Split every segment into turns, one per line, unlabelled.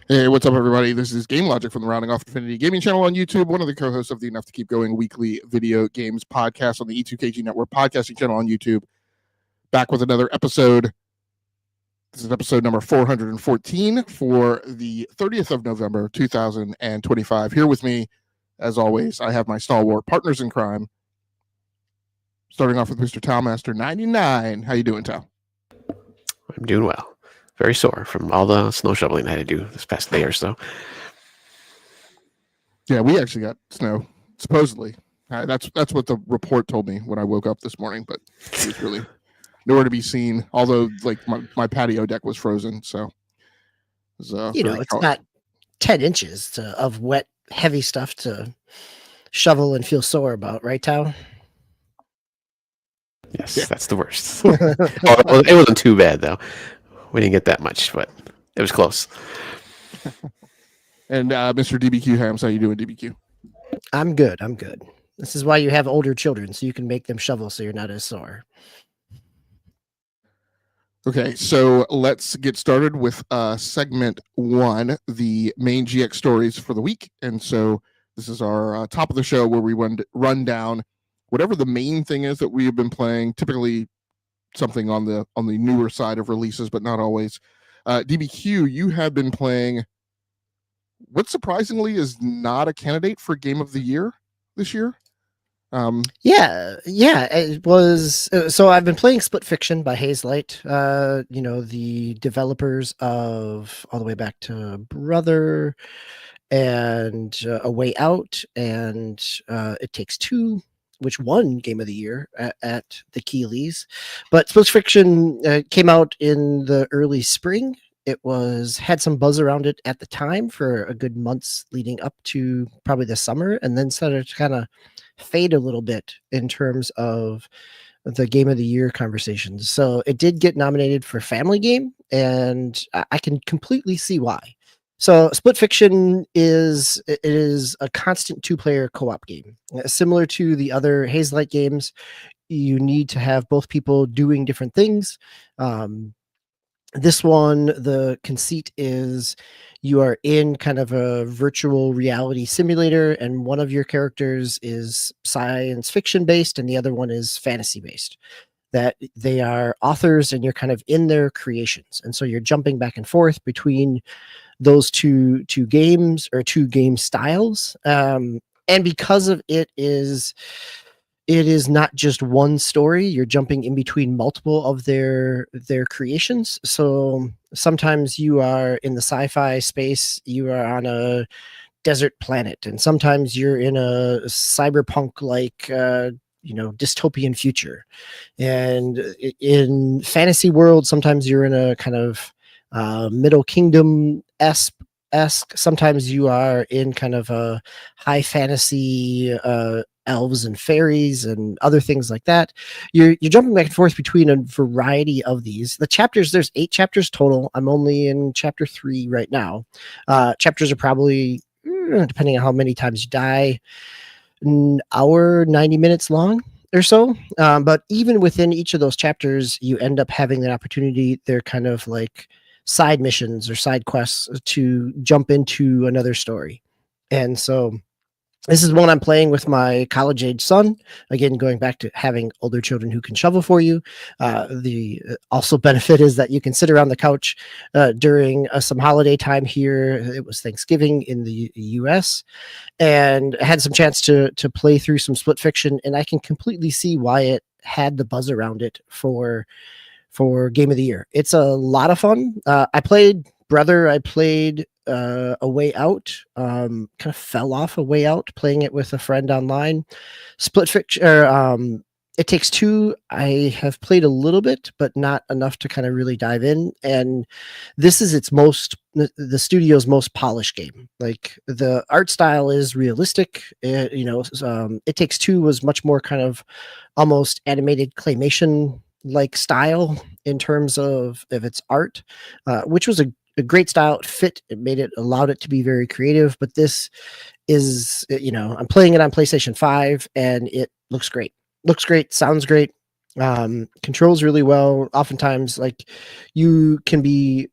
Hey, what's up, everybody? This is Game Logic from the Rounding Off Infinity Gaming channel on YouTube, one of the co-hosts of the Enough to Keep Going weekly video games podcast on the E2KG Network podcasting channel on YouTube. Back with another episode. This is episode number 414 for the 30th of November, 2025. Here with me, as always, I have my stalwart partners in crime. Starting off with Mr. Towmaster99. How you doing, Tal?
I'm doing well. Very sore from all the snow shoveling I had to do this past day or so.
Yeah, we actually got snow, supposedly. That's what the report told me when I woke up this morning, but it was really nowhere to be seen. Although, like, my patio deck was frozen, so it was,
it's not 10 inches of wet, heavy stuff to shovel and feel sore about, right, Tao?
Yes, yeah. That's the worst. Well, it wasn't too bad, though. We didn't get that much, but it was close.
And Mr. DBQ Hams, how you doing, DBQ?
I'm good. This is why you have older children, so you can make them shovel so you're not as sore.
Okay, so let's get started with segment 1, the main GX stories for the week. And so this is our top of the show where we run down whatever the main thing is that we have been playing, typically something on the newer side of releases, but not always. DBQ, you have been playing what surprisingly is not a candidate for Game of the Year this year.
Yeah, it was. So I've been playing Split Fiction by Hazelight. The developers of all the way back to Brother and A Way Out and It Takes Two, which won Game of the Year at the Keeleys. But Split Fiction came out in the early spring. It had some buzz around it at the time for a good months leading up to probably the summer, and then started to kind of fade a little bit in terms of the Game of the Year conversations. So it did get nominated for Family Game, and I can completely see why. So Split Fiction is a constant 2-player co-op game. Similar to the other Hazelight games, you need to have both people doing different things. This one, the conceit is you are in kind of a virtual reality simulator, and one of your characters is science fiction based and the other one is fantasy based. That they are authors and you're kind of in their creations. And so you're jumping back and forth between those two games or two game styles. And because of it is not just one story, you're jumping in between multiple of their creations. So sometimes you are in the sci-fi space, you are on a desert planet, and sometimes you're in a cyberpunk like dystopian future. And in fantasy world, sometimes you're in a kind of Middle Kingdom-esque. Sometimes you are in kind of a high fantasy elves and fairies and other things like that. You're jumping back and forth between a variety of these. The chapters, there's 8 chapters total. I'm only in chapter 3 right now. Chapters are probably, depending on how many times you die, an hour, 90 minutes long or so. But even within each of those chapters, you end up having the opportunity. They're kind of like side missions or side quests to jump into another story. And so this is one I'm playing with my college-age son. Again, going back to having older children who can shovel for you. The also benefit is that you can sit around the couch during some holiday time here. It was Thanksgiving in the U.S. and I had some chance to play through some Split Fiction, and I can completely see why it had the buzz around it for Game of the Year. It's a lot of fun. I played Brother. I played A Way Out. Kind of fell off A Way Out playing it with a friend online. Split Fiction. It Takes Two. I have played a little bit, but not enough to kind of really dive in. And this is the studio's most polished game. Like, the art style is realistic. It Takes Two was much more kind of almost animated claymation like style in terms of its art, which was a great style. It allowed it to be very creative. But this is, I'm playing it on PlayStation 5 and it looks great. Sounds great. Controls really well. Oftentimes, like, you can be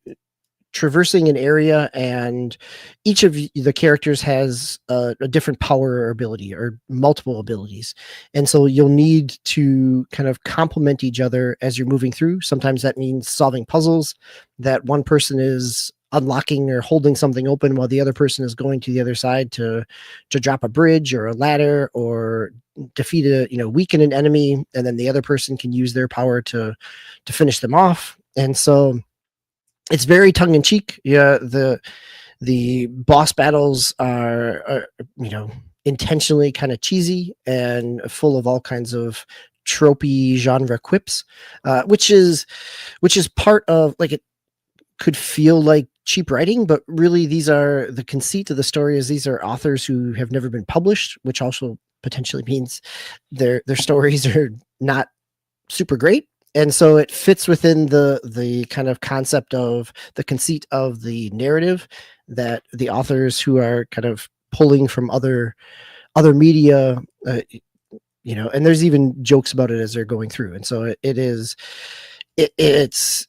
traversing an area, and each of the characters has a different power or ability or multiple abilities. And so you'll need to kind of complement each other as you're moving through. Sometimes that means solving puzzles that one person is unlocking or holding something open while the other person is going to the other side to drop a bridge or a ladder or defeat weaken an enemy, and then the other person can use their power to finish them off. And so it's very tongue-in-cheek. Yeah, the boss battles are intentionally kind of cheesy and full of all kinds of tropey genre quips, which is part of, like, it could feel like cheap writing, but really these are the conceit of the story. Is these are authors who have never been published, which also potentially means their stories are not super great. And so it fits within the kind of concept of the conceit of the narrative, that the authors who are kind of pulling from other media, and there's even jokes about it as they're going through. And so it's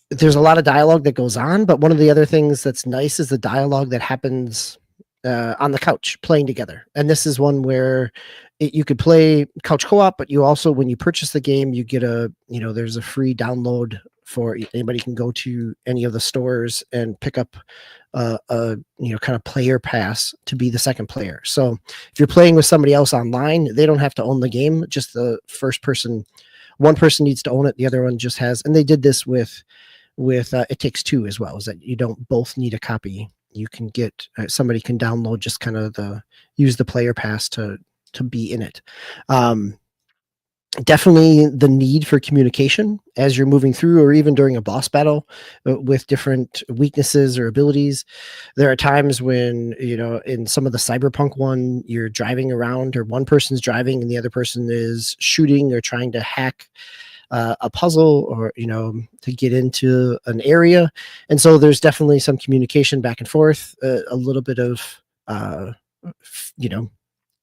there's a lot of dialogue that goes on, but one of the other things that's nice is the dialogue that happens on the couch playing together. And this is one where you could play couch co-op, but you also, when you purchase the game, you get there's a free download for anybody can go to any of the stores and pick up a kind of player pass to be the second player. So if you're playing with somebody else online, they don't have to own the game. Just the first person, one person needs to own it. The other one just has, and they did this with It Takes Two as well, is that you don't both need a copy. You can get somebody can download just kind of use the player pass to be in it. Definitely the need for communication as you're moving through, or even during a boss battle with different weaknesses or abilities. There are times when, in some of the CyberPunk one, you're driving around, or one person's driving and the other person is shooting or trying to hack a puzzle, or to get into an area. And so there's definitely some communication back and forth, a little bit of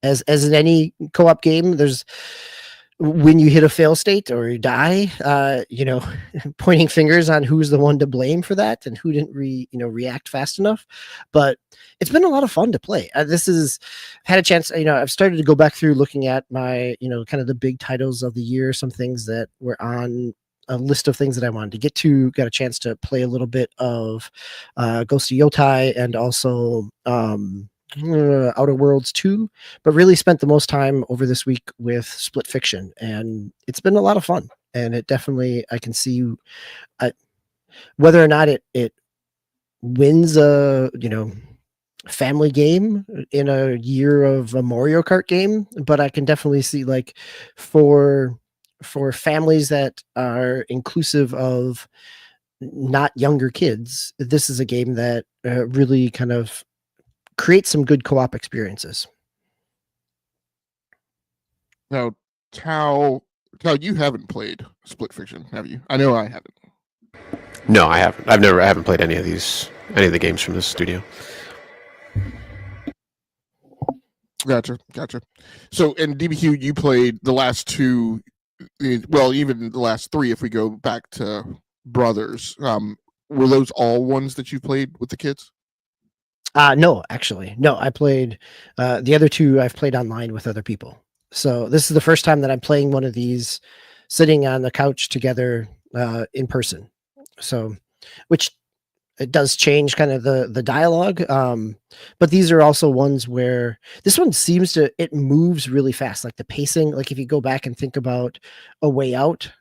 as in any co-op game, there's, when you hit a fail state or you die, pointing fingers on who's the one to blame for that and who didn't react fast enough. But it's been a lot of fun to play. Had a chance, I've started to go back through looking at my, kind of the big titles of the year, some things that were on a list of things that I wanted to get to. Got a chance to play a little bit of Ghost of Yotai, and also Outer Worlds 2, but really spent the most time over this week with Split Fiction, and it's been a lot of fun. And it definitely, I can see whether or not it wins a family game in a year of a Mario Kart game, but I can definitely see, like, for families that are inclusive of not younger kids, this is a game that really kind of create some good co-op experiences.
Now, Tao, you haven't played Split Fiction, have you? I know I haven't.
No, I haven't. I haven't played any of the games from this studio.
Gotcha. So, in DBQ, you played the last two, well, even the last three, if we go back to Brothers. Were those all ones that you played with the kids?
No, actually. No, I played the other two I've played online with other people. So this is the first time that I'm playing one of these sitting on the couch together in person. So, which it does change kind of the dialogue. But these are also ones where this one it moves really fast. Like the pacing, like if you go back and think about A Way Out,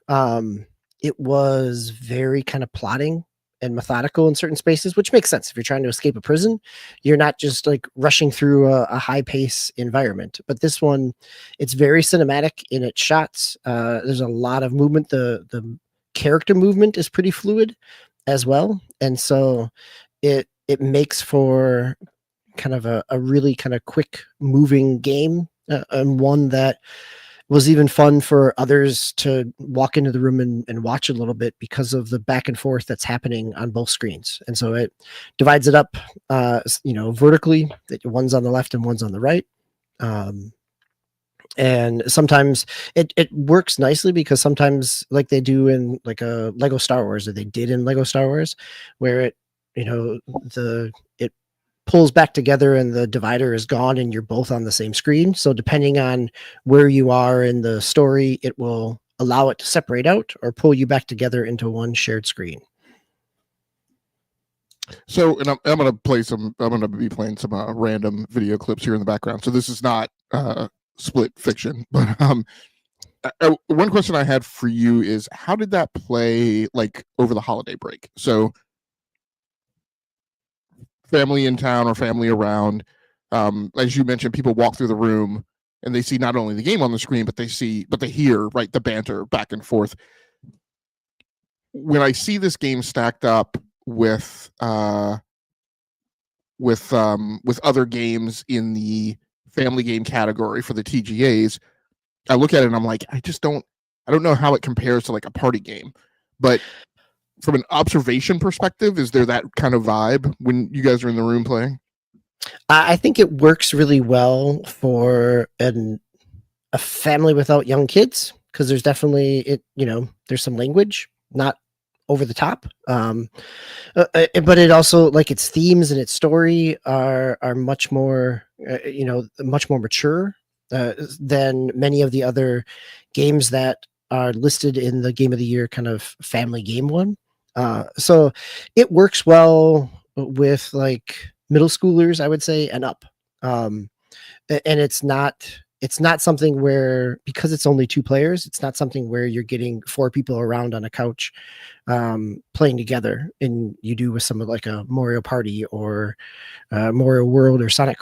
it was very kind of plotting and methodical in certain spaces, which makes sense. If you're trying to escape a prison, you're not just like rushing through a high pace environment. But this one, it's very cinematic in its shots. There's a lot of movement. The character movement is pretty fluid as well. And so it makes for kind of a really kind of quick moving game, and one that was even fun for others to walk into the room and watch a little bit because of the back and forth that's happening on both screens. And so it divides it up, vertically, that one's on the left and one's on the right. And sometimes it works nicely, because sometimes, like they do in like a Lego Star Wars, or they did in Lego Star Wars, where it pulls back together and the divider is gone and you're both on the same screen. So depending on where you are in the story, it will allow it to separate out or pull you back together into one shared screen.
So, and I'm going to play some. I'm going to be playing some random video clips here in the background. So this is not split fiction, but one question I had for you is, how did that play like over the holiday break? So, family in town or family around, as you mentioned, people walk through the room and they see not only the game on the screen, but they hear, right, the banter back and forth. When I see this game stacked up with other games in the family game category for the TGAs, I look at it and I'm like, I don't know how it compares to like a party game, but from an observation perspective, is there that kind of vibe when you guys are in the room playing?
I think it works really well for a family without young kids, because there's definitely there's some language, not over the top, but it also, like, its themes and its story are much more much more mature than many of the other games that are listed in the Game of the Year kind of family game one. So it works well with like middle schoolers, I would say, and up. And it's not something where, because it's only 2 players, it's not something where you're getting 4 people around on a couch playing together, and you do with some of like a Mario Party or Mario World or Sonic,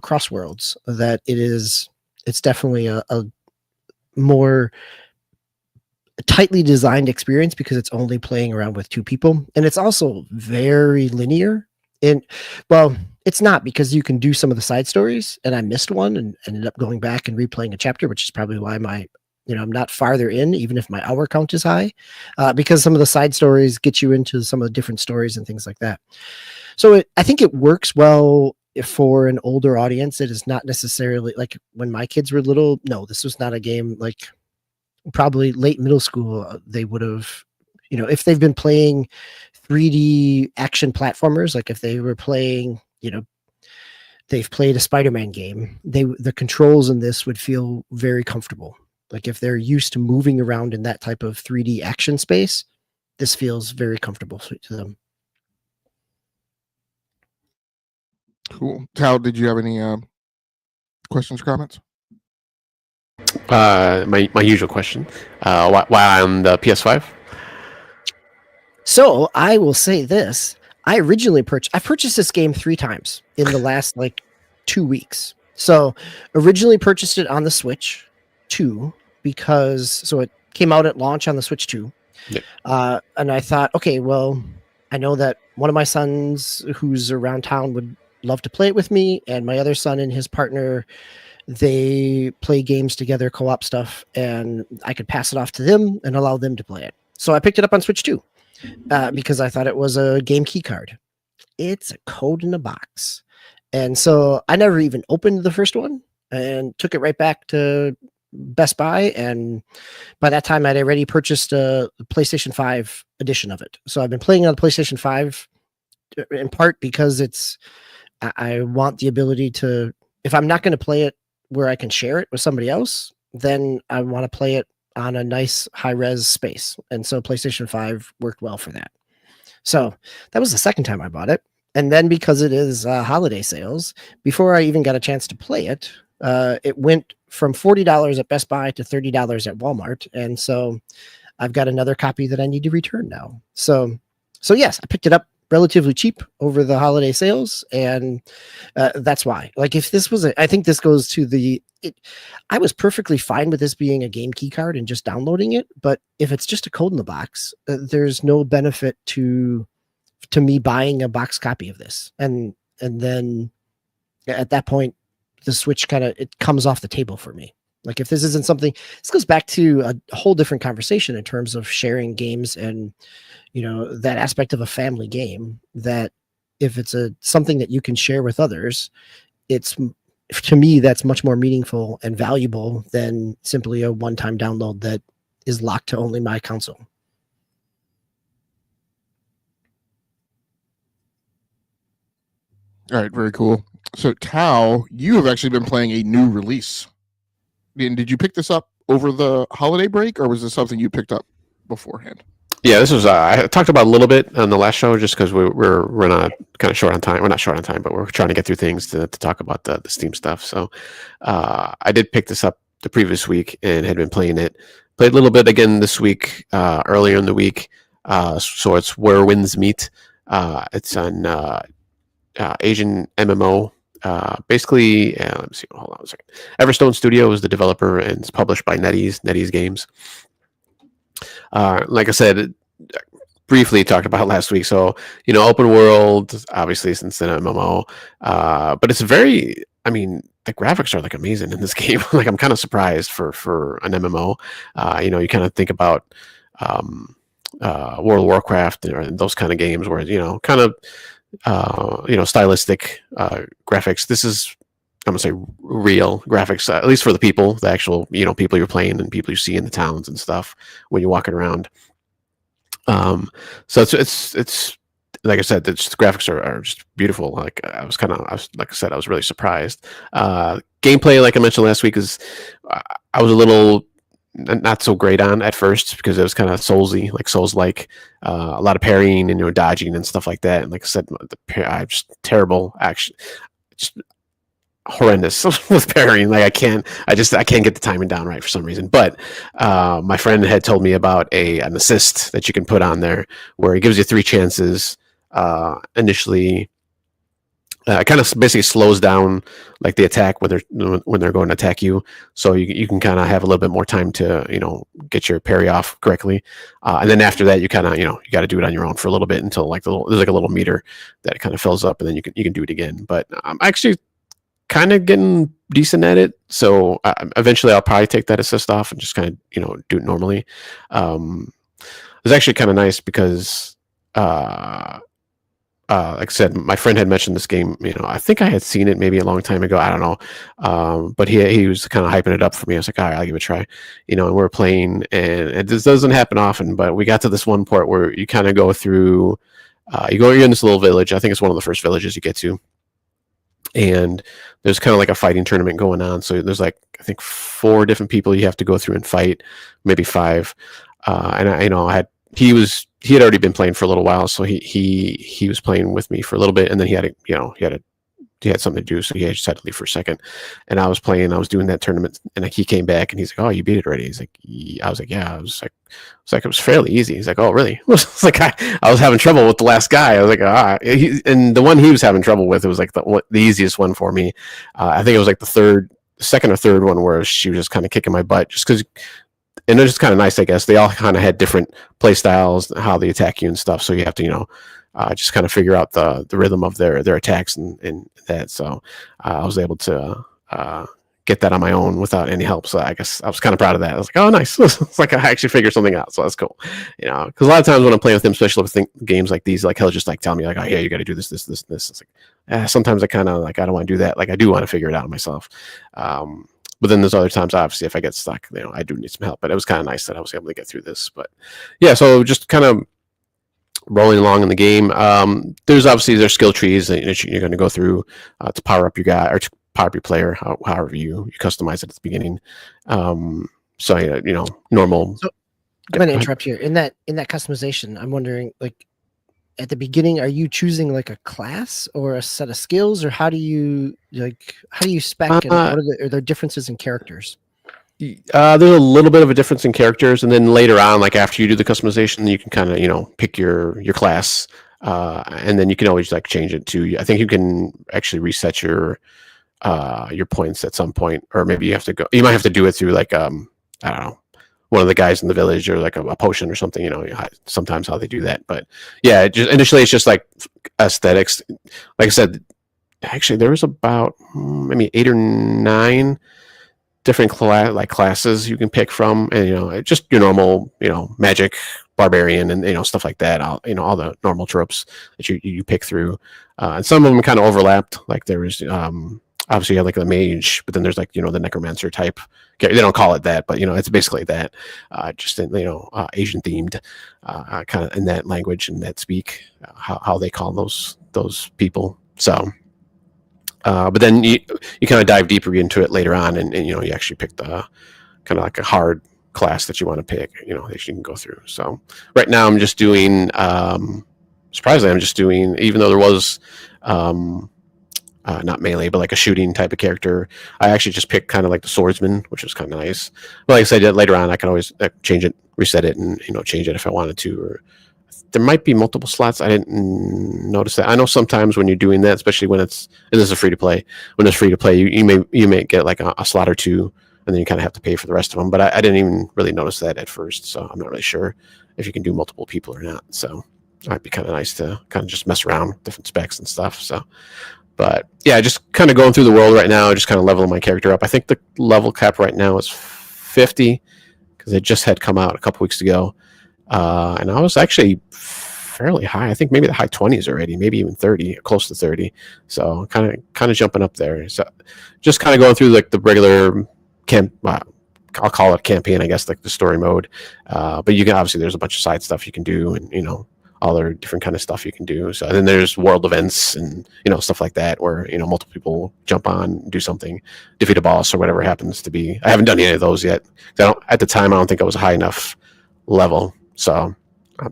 Cross Worlds. That it's definitely a more tightly designed experience because it's only playing around with 2 people, and it's also very linear. And well, it's not, because you can do some of the side stories, and I missed one and ended up going back and replaying a chapter, which is probably why I'm not farther in, even if my hour count is high, because some of the side stories get you into some of the different stories and things like that. So I think it works well for an older audience. It is not necessarily like when my kids were little. No, this was not a game like, probably late middle school, they would have, if they've been playing 3D action platformers, like if they were playing, they've played a Spider-Man game, the controls in this would feel very comfortable. Like if they're used to moving around in that type of 3D action space, this feels very comfortable to them.
Cool. Tal, did you have any questions or comments?
My usual question. Why on the PS5?
So I will say this: I purchased this game 3 times in the last like 2 weeks. So originally purchased it on the Switch 2 because it came out at launch on the Switch 2.
Yep.
And I thought, okay, well, I know that one of my sons who's around town would love to play it with me, and my other son and his partner, they play games together, co-op stuff, and I could pass it off to them and allow them to play it. So I picked it up on Switch 2 because I thought it was a game key card. It's a code in a box. And so I never even opened the first one and took it right back to Best Buy. And by that time, I'd already purchased a PlayStation 5 edition of it. So I've been playing on the PlayStation 5 in part because I want the ability to, if I'm not going to play it where I can share it with somebody else, then I want to play it on a nice high-res space. And so PlayStation 5 worked well for that. So that was the second time I bought it. And then because it is holiday sales, before I even got a chance to play it, it went from $40 at Best Buy to $30 at Walmart. And so I've got another copy that I need to return now. So yes, I picked it up relatively cheap over the holiday sales, and that's why. Like, if this was I think this goes to I was perfectly fine with this being a game key card and just downloading it, but if it's just a code in the box, there's no benefit to me buying a box copy of this, and then at that point the Switch it comes off the table for me. Like, if this isn't something, this goes back to a whole different conversation in terms of sharing games and that aspect of a family game, that if it's something that you can share with others, to me, that's much more meaningful and valuable than simply a one-time download that is locked to only my console.
All right, very cool. So, Tao, you have actually been playing a new release. And did you pick this up over the holiday break, or was this something you picked up beforehand?
Yeah, this was I talked about a little bit on the last show, just because we're not kind of short on time. We're not short on time, but we're trying to get through things to talk about the Steam stuff. So I did pick this up the previous week and had been playing it. Played a little bit again this week, earlier in the week. So it's Where Winds Meet. It's an Asian MMO. Basically, let me see. Hold on a second. Everstone Studio is the developer and it's published by NetEase Games. Like I said, briefly talked about last week. So, open world, obviously, since an MMO, but it's very, the graphics are like amazing in this game. Like, I'm kind of surprised for an MMO. You kind of think about World of Warcraft or those kind of games where, kind of, stylistic graphics. This is, I'm gonna say, real graphics, at least for the people, the actual, people you're playing and people you see in the towns and stuff when you're walking around. So it's like I said, the graphics are just beautiful. Like I was like I said, I was really surprised. Gameplay, like I mentioned last week, is I was a little not so great on at first because it was kind of Soulsy, like Souls-like, a lot of parrying and dodging and stuff like that. And like I said, I just terrible action, just horrendous with parrying. Like I can't get the timing down right for some reason. But my friend had told me about an assist that you can put on there where it gives you 3 chances initially. It kind of basically slows down like the attack when they're going to attack you, so you can kind of have a little bit more time to get your parry off correctly, and then after that you kind of you got to do it on your own for a little bit until like there's like a little meter that kind of fills up, and then you can do it again. But I'm actually kind of getting decent at it, so eventually I'll probably take that assist off and just kind of do it normally. It's actually kind of nice because like I said, my friend had mentioned this game. I think I had seen it maybe a long time ago. I don't know, but he was kind of hyping it up for me. I was like, all right, I'll give it a try. And we were playing, and this doesn't happen often, but we got to this one part where you kind of go through. You're in this little village. I think it's one of the first villages you get to, and there's kind of like a fighting tournament going on. So there's like I think 4 different people you have to go through and fight, maybe 5. And he had already been playing for a little while, so he was playing with me for a little bit, and then he had something to do, so he just had to leave for a second. And I was doing that tournament, and he came back, and he's like, "Oh, you beat it already?" He's like, I was like, "Yeah." I was like, it was fairly easy. He's like, "Oh, really?" It's like I was having trouble with the last guy. I was like, and the one he was having trouble with, it was like the easiest one for me. I think it was like the second or third one where she was just kind of kicking my butt, just because. And it's just kind of nice, I guess. They all kind of had different play styles, how they attack you and stuff. So you have to, just kind of figure out the rhythm of their attacks and that. So I was able to get that on my own without any help. So I guess I was kind of proud of that. I was like, oh, nice. It's like I actually figured something out. So that's cool. Because a lot of times when I'm playing with him, especially with games like these, like he'll just like tell me like, oh yeah, you got to do this. It's like, sometimes I kind of like, I don't want to do that. Like I do want to figure it out myself. But then there's other times, obviously, if I get stuck, I do need some help. But it was kind of nice that I was able to get through this. But yeah, so just kind of rolling along in the game. There's skill trees that you're going to go through to power up your guy or to power up your player, however you customize it at the beginning. So normal.
So I'm going to interrupt here. In that customization, I'm wondering, like, at the beginning, are you choosing like a class or a set of skills, or how do you spec and are there differences in characters?
There's a little bit of a difference in characters, and then later on, like after you do the customization, you can kind of pick your class, and then you can always like change it to. I think you can actually reset your points at some point, or maybe you might have to do it through like I don't know, one of the guys in the village, or like a potion or something, sometimes how they do that. But yeah, initially it's just like aesthetics. Like I said, actually there was about maybe 8 or 9 different classes you can pick from, and just your normal, magic, barbarian, and stuff like that. All the normal tropes that you pick through, and some of them kind of overlapped. Like there was obviously you have like the mage, but then there's like the necromancer type. They don't call it that, but it's basically that. Just Asian themed, kind of in that language and that speak, how they call those people. So But then you kind of dive deeper into it later on, and you actually pick the kind of like a hard class that you want to pick, that you can go through. So right now I'm just doing, surprisingly, even though there was not melee, but like a shooting type of character, I actually just picked kind of like the swordsman, which was kind of nice. But like I said, later on I can always change it, reset it, and change it if I wanted to. Or there might be multiple slots. I didn't notice that. I know sometimes when you're doing that, especially when this is a free to play. When it's free to play, you may get like a slot or two, and then you kind of have to pay for the rest of them. But I didn't even really notice that at first, so I'm not really sure if you can do multiple people or not. So it might be kind of nice to kind of just mess around with different specs and stuff. So, but yeah, just kind of going through the world right now, just kind of leveling my character up. I think the level cap right now is 50 because it just had come out a couple weeks ago. And I was actually fairly high. I think maybe the high 20s already, maybe even 30, close to 30. So kind of jumping up there. So just kind of going through like the regular I'll call it campaign, I guess, like the story mode. But you can obviously, there's a bunch of side stuff you can do, and all their different kind of stuff you can do. So then there's world events and stuff like that where multiple people jump on, do something, defeat a boss or whatever it happens to be. I haven't done any of those yet. At the time I don't think I was a high enough level. So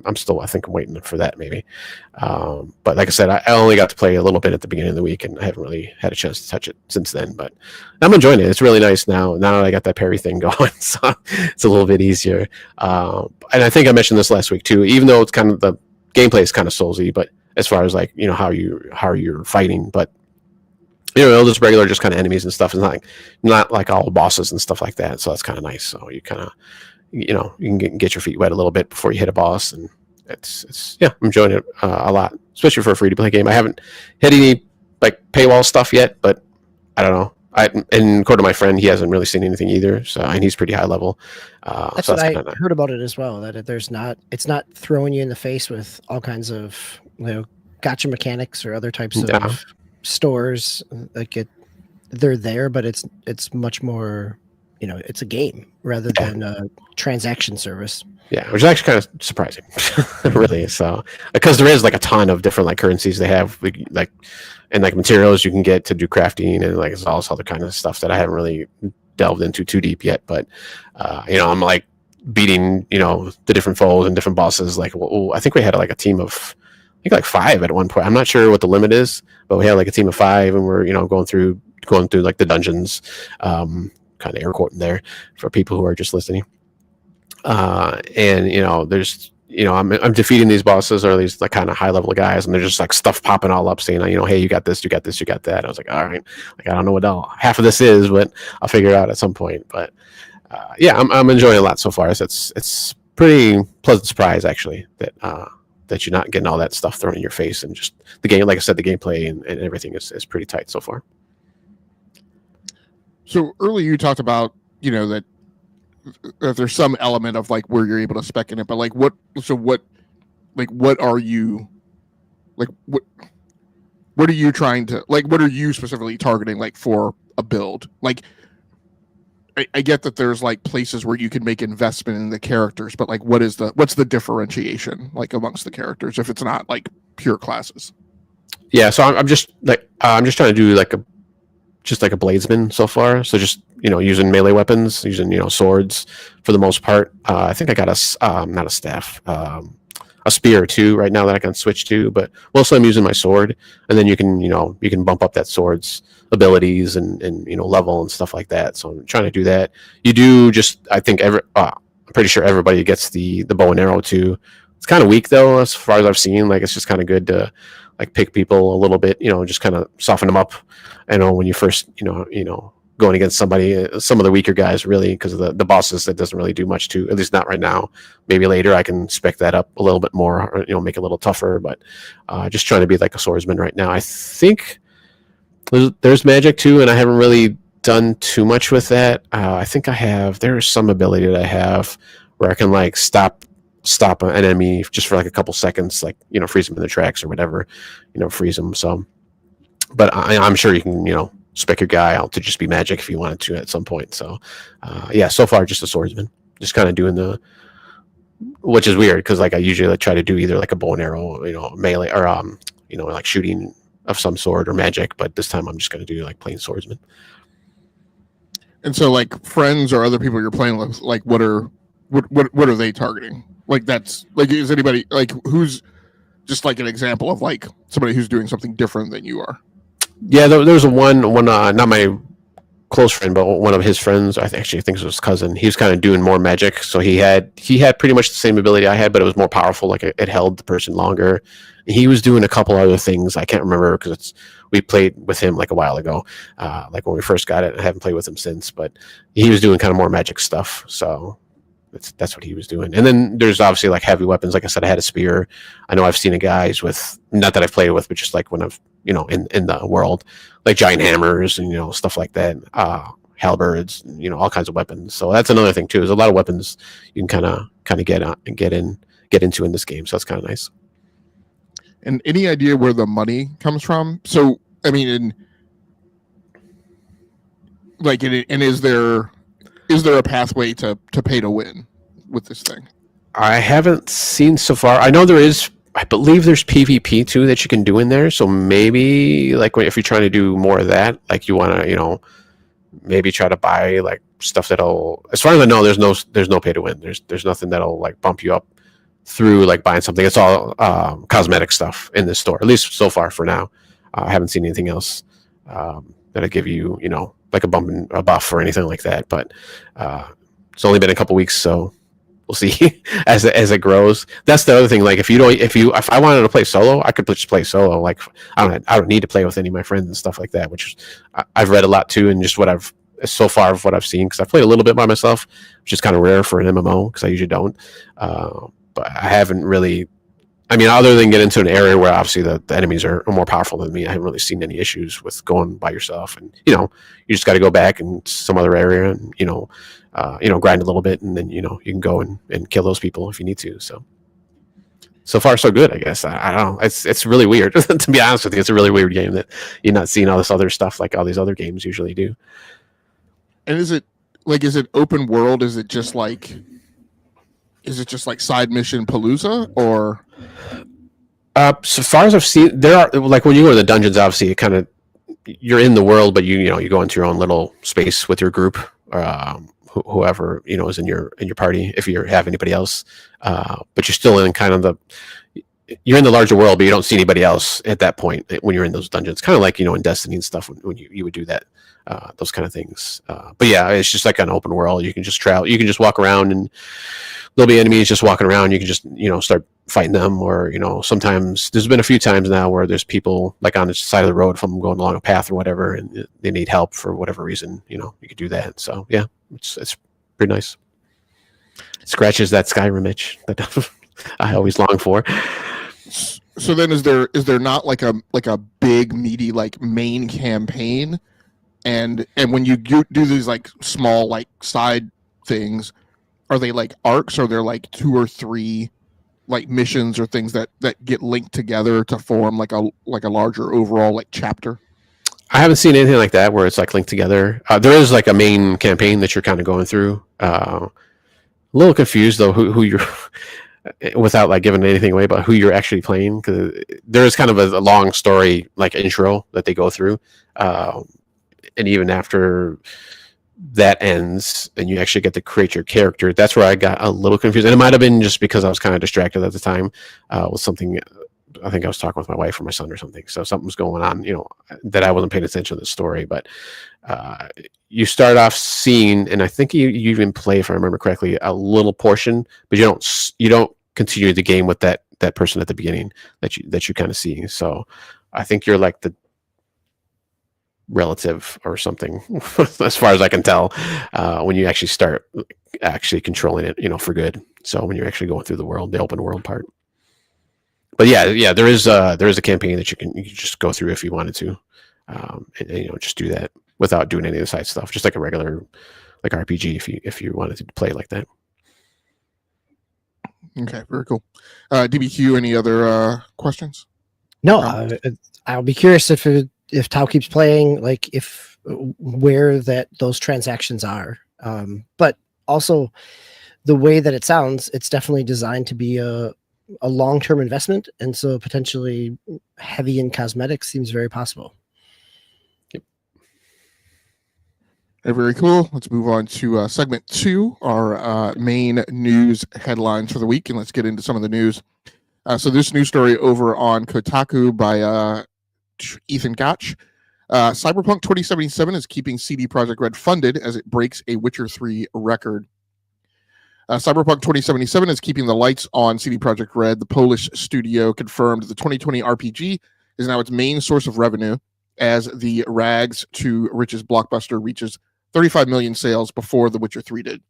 I'm still, I think I'm waiting for that maybe. But like I said, I only got to play a little bit at the beginning of the week, and I haven't really had a chance to touch it since then. But I'm enjoying it. It's really nice now that I got that parry thing going. So it's a little bit easier. And I think I mentioned this last week too, even though it's kind of, the gameplay is kind of soulsy, but as far as like, how you're fighting, but just regular, just kind of enemies and stuff. It's not like all bosses and stuff like that. So that's kind of nice. So you kind of, you can get your feet wet a little bit before you hit a boss, and it's I'm enjoying it a lot, especially for a free to play game. I haven't hit any like paywall stuff yet, but I don't know. And according to my friend, he hasn't really seen anything either. So, and he's pretty high level.
That's what I heard about it as well. That it's not throwing you in the face with all kinds of gotcha mechanics or other types of stores. Like they're there, but it's much more. It's a game rather than a transaction service. Yeah,
which is actually kind of surprising, really. So, because there is like a ton of different like currencies they have, like and like materials you can get to do crafting, and like it's all this other kind of stuff that I haven't really delved into too deep yet. But I'm like beating the different foes and different bosses. Like, I think we had like a team of like 5 at one point. I'm not sure what the limit is, but we had like a team of 5, and we're going through like the dungeons. Kind of air quoting there for people who are just listening. And there's I'm defeating these bosses or these like kind of high level guys, and they're just like stuff popping all up saying, hey, you got this, you got this, you got that. I was like, all right, like I don't know what half of this is, but I'll figure it out at some point. But I'm enjoying it a lot so far. So it's pretty pleasant surprise actually that you're not getting all that stuff thrown in your face, and just the game, like I said, the gameplay and everything is pretty tight so far.
So earlier you talked about, that there's some element of like where you're able to spec in it, but like what are you like, what are you trying to, like, what are you specifically targeting like for a build? Like, I get that there's like places where you can make investment in the characters, but like, what's the differentiation like amongst the characters if it's not like pure classes?
Yeah. So I'm just trying to do like a bladesman so far. So just, using melee weapons, using, swords for the most part. I think I got not a staff, a spear too right now that I can switch to, but mostly I'm using my sword. And then you can bump up that sword's abilities and level and stuff like that. So I'm trying to do that. You do just, I think I'm pretty sure everybody gets the bow and arrow too. It's kind of weak though, as far as I've seen. Like, it's just kind of good to like pick people a little bit, just kind of soften them up. I know when you first, going against somebody, some of the weaker guys, really, because of the bosses, that doesn't really do much to, at least not right now. Maybe later I can spec that up a little bit more, or, make it a little tougher, but just trying to be like a swordsman right now. I think there's magic too, and I haven't really done too much with that. I think there's some ability that I have where I can like stop an enemy just for like a couple seconds, like, freeze them in their tracks or whatever, freeze them. So, but I'm sure you can, spec your guy out to just be magic if you wanted to at some point. So, so far just a swordsman, just kind of doing which is weird because like I usually try to do either like a bow and arrow, melee, or like shooting of some sort or magic, but this time I'm just going to do like plain swordsman.
And so, like, friends or other people you're playing with, like, what are they targeting? Like, that's like, is anybody like who's just like an example of like somebody who's doing something different than you are?
Yeah, there's one not my close friend, but one of his friends. I think it was his cousin. He was kind of doing more magic, so he had pretty much the same ability I had, but it was more powerful. Like it held the person longer. He was doing a couple other things I can't remember because we played with him like a while ago, like when we first got it. I haven't played with him since, but he was doing kind of more magic stuff. So that's what he was doing. And then there's obviously like heavy weapons. Like I said, I had a spear. I know I've seen a guys with, not that I've played with, but just like when I've, in the world, like giant hammers and, stuff like that, halberds, all kinds of weapons. So that's another thing too. There's a lot of weapons you can kind of get into in this game. So that's kind of nice.
And any idea where the money comes from? So, I mean, is there a pathway to pay to win with this thing?
I haven't seen so far. I know there is. I believe there's PvP too that you can do in there. So maybe like if you're trying to do more of that, like you want to, maybe try to buy like stuff that'll. As far as I know, there's no pay to win. There's nothing that'll like bump you up through like buying something. It's all cosmetic stuff in this store, at least so far for now. I haven't seen anything else that'll give you, like a bump and a buff or anything like that. But it's only been a couple weeks, so we'll see as it grows. That's the other thing. Like if I wanted to play solo, I could just play solo. Like I don't need to play with any of my friends and stuff like that. Which I've read a lot too, and just what I've so far of what I've seen, because I've played a little bit by myself, which is kind of rare for an MMO because I usually don't. But I haven't really. I mean, other than get into an area where obviously the enemies are more powerful than me, I haven't really seen any issues with going by yourself. And you just got to go back in some other area and grind a little bit, and then you can go and kill those people if you need to. So far so good, I guess. I don't know. It's really weird to be honest with you. It's a really weird game that you're not seeing all this other stuff like all these other games usually do.
And is it open world? Is it just like side mission Palooza, or?
So far as I've seen, there are like when you go to the dungeons, obviously you're in the world, but you go into your own little space with your group, whoever is in your party, if you have anybody else. But you're still in you're in the larger world, but you don't see anybody else at that point when you're in those dungeons. Kind of like in Destiny and stuff when you would do that, those kind of things. But yeah, it's just like an open world. You can just travel. You can just walk around, and there'll be enemies just walking around. You can just start fighting them, or sometimes there's been a few times now where there's people like on the side of the road from going along a path or whatever, and they need help for whatever reason. You could do that. So yeah, it's pretty nice. It scratches that Skyrim itch that I always long for.
So then, is there not like a big meaty like main campaign, and when you do these like small like side things, are they like arcs, or they're like 2 or 3 like missions or things that get linked together to form like a larger overall like chapter?
I haven't seen anything like that where it's like linked together. There is like a main campaign that you're kind of going through. A little confused though who you're without like giving anything away about who you're actually playing, because there is kind of a long story like intro that they go through, and even after that ends and you actually get to create your character, that's where I got a little confused. And it might have been just because I was kind of distracted at the time with something. I think I was talking with my wife or my son or something, so something was going on that I wasn't paying attention to the story. But you start off seeing, and I think you even play, if I remember correctly, a little portion, but you don't continue the game with that person at the beginning that you kind of see. So I think you're like the relative or something as far as I can tell, when you actually start actually controlling it for good. So when you're actually going through the world, the open world part. But yeah, there is a campaign that you can just go through if you wanted to, and just do that without doing any of the side stuff, just like a regular like RPG if you wanted to play like that.
Okay, very cool. DBQ, any other questions?
No, I'll be curious if Tau keeps playing, like where those transactions are. But also the way that it sounds, it's definitely designed to be a a long-term investment, and so potentially heavy in cosmetics seems very possible.
Very cool. Let's move on to segment 2, our main news headlines for the week, and let's get into some of the news. So this news story over on Kotaku by Ethan Gotch. CyberPunk 2077 is keeping CD Projekt Red funded as it breaks a Witcher 3 record. CyberPunk 2077 is keeping the lights on CD Projekt Red. The Polish studio confirmed the 2020 RPG is now its main source of revenue as the rags to riches blockbuster reaches 35 million sales before The Witcher 3 did.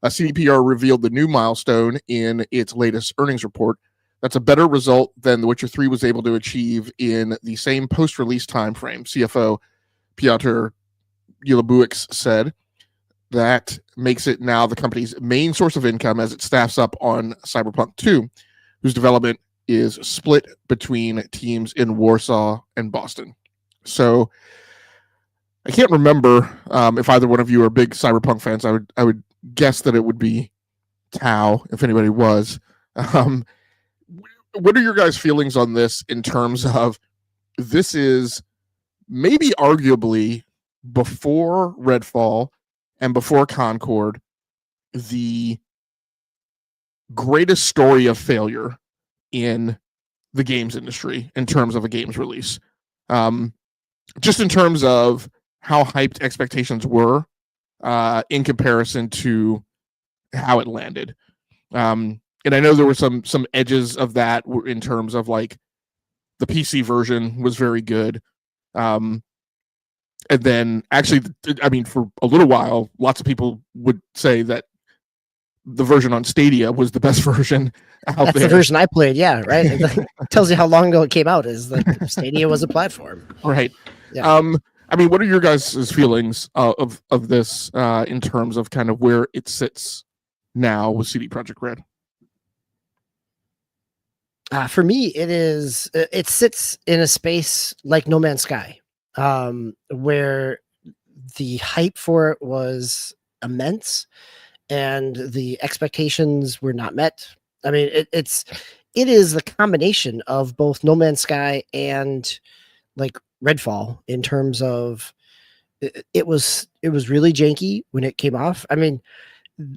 CDPR revealed the new milestone in its latest earnings report. That's a better result than The Witcher 3 was able to achieve in the same post-release timeframe. CFO Piotr Yulabuix said that makes it now the company's main source of income as it staffs up on Cyberpunk 2, whose development is split between teams in Warsaw and Boston. So I can't remember if either one of you are big Cyberpunk fans. I would guess that it would be Tao, if anybody was. What are your guys' feelings on this in terms of this is maybe arguably before Redfall and before Concord, the greatest story of failure in the games industry in terms of a games release? Just in terms of how hyped expectations were in comparison to how it landed. And I know there were some edges of that in terms of like the PC version was very good. And then actually, I mean, for a little while, lots of people would say that the version on Stadia was the best version out
That's
there.
the version I played. Yeah. Right. It tells you how long ago it came out, is like Stadia was a platform.
Right.
Yeah.
I mean, what are your guys' feelings of this in terms of kind of where it sits now with CD Projekt Red?
For me, it sits in a space like No Man's Sky, where the hype for it was immense and the expectations were not met. I mean, it is the combination of both No Man's Sky and like Redfall in terms of it was really janky when it came off. I mean,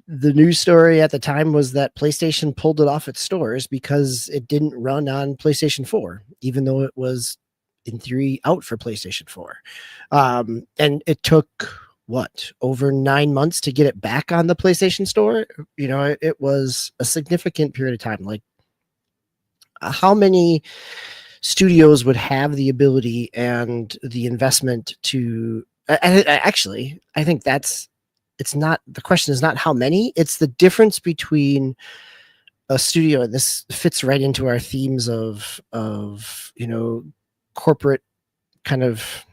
the news story at the time was that PlayStation pulled it off its stores because it didn't run on PlayStation 4, even though it was in theory out for PlayStation 4. And it took over 9 months to get it back on the PlayStation Store. You know, it was a significant period of time. Like, how many studios would have the ability and the investment to I think it's not, the question is not how many, it's the difference between a studio, and this fits right into our themes of you know, corporate kind of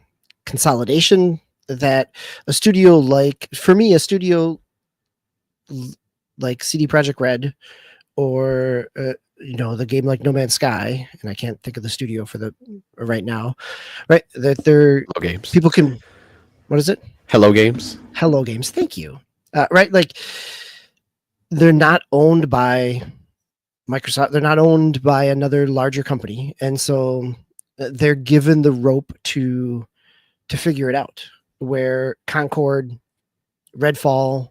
consolidation, that a studio like, for me, a studio like CD Projekt Red or you know, the game like No Man's Sky, and I can't think of the studio for the right now, right? That they're
Games.
People can, what is it?
Hello Games.
Hello Games. Thank you. Right, like they're not owned by Microsoft. They're not owned by another larger company, and so they're given the rope to figure it out. Where Concord, Redfall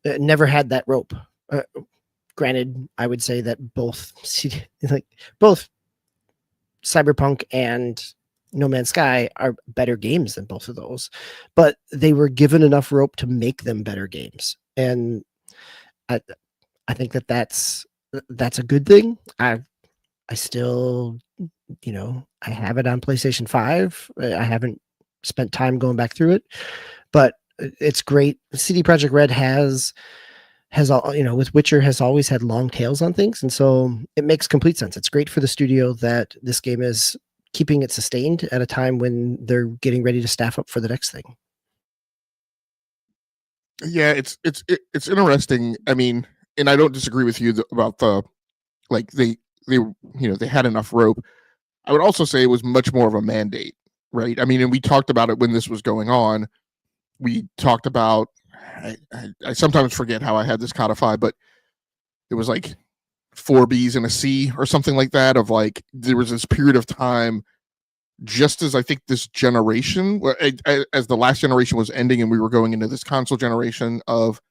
never had that rope. Granted, I would say that both Cyberpunk and No Man's Sky are better games than both of those, but they were given enough rope to make them better games, and I think that's a good thing. I still, you know, I have it on PlayStation 5. I haven't spent time going back through it, but it's great. CD Projekt Red has all, you know, with Witcher, has always had long tails on things, and so it makes complete sense. It's great for the studio that this game is keeping it sustained at a time when they're getting ready to staff up for the next thing.
Yeah, it's interesting. I mean, and I don't disagree with you about the, like, they you know, they had enough rope. I would also say it was much more of a mandate, right? I mean, and we talked about it when this was going on. We talked about, I sometimes forget how I had this codified, but it was like 4 Bs and a C or something like that. Of like, there was this period of time, just as I think this generation, as the last generation was ending and we were going into this console generation, of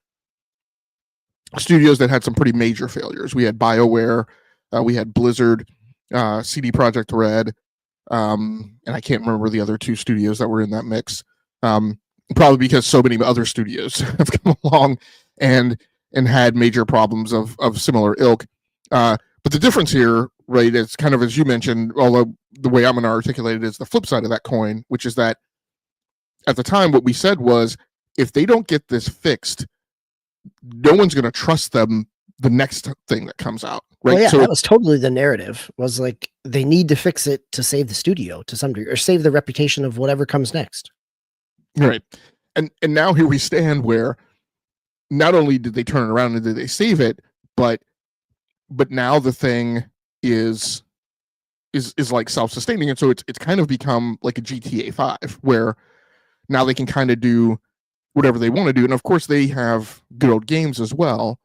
studios that had some pretty major failures. We had BioWare, we had Blizzard, CD Projekt Red, and I can't remember the other 2 studios that were in that mix. Probably because so many other studios have come along and had major problems of similar ilk. But the difference here, right, is kind of, as you mentioned, although the way I'm going to articulate it is the flip side of that coin, which is that at the time what we said was, if they don't get this fixed, no one's going to trust them the next thing that comes out, right?
Well, yeah,
so
that was totally the narrative, was like, they need to fix it to save the studio to some degree, or save the reputation of whatever comes next.
Right. And now here we stand, where not only did they turn it around and did they save it, but now the thing is like self-sustaining, and so it's kind of become like a GTA 5, where now they can kind of do whatever they want to do, and of course they have good old games as well.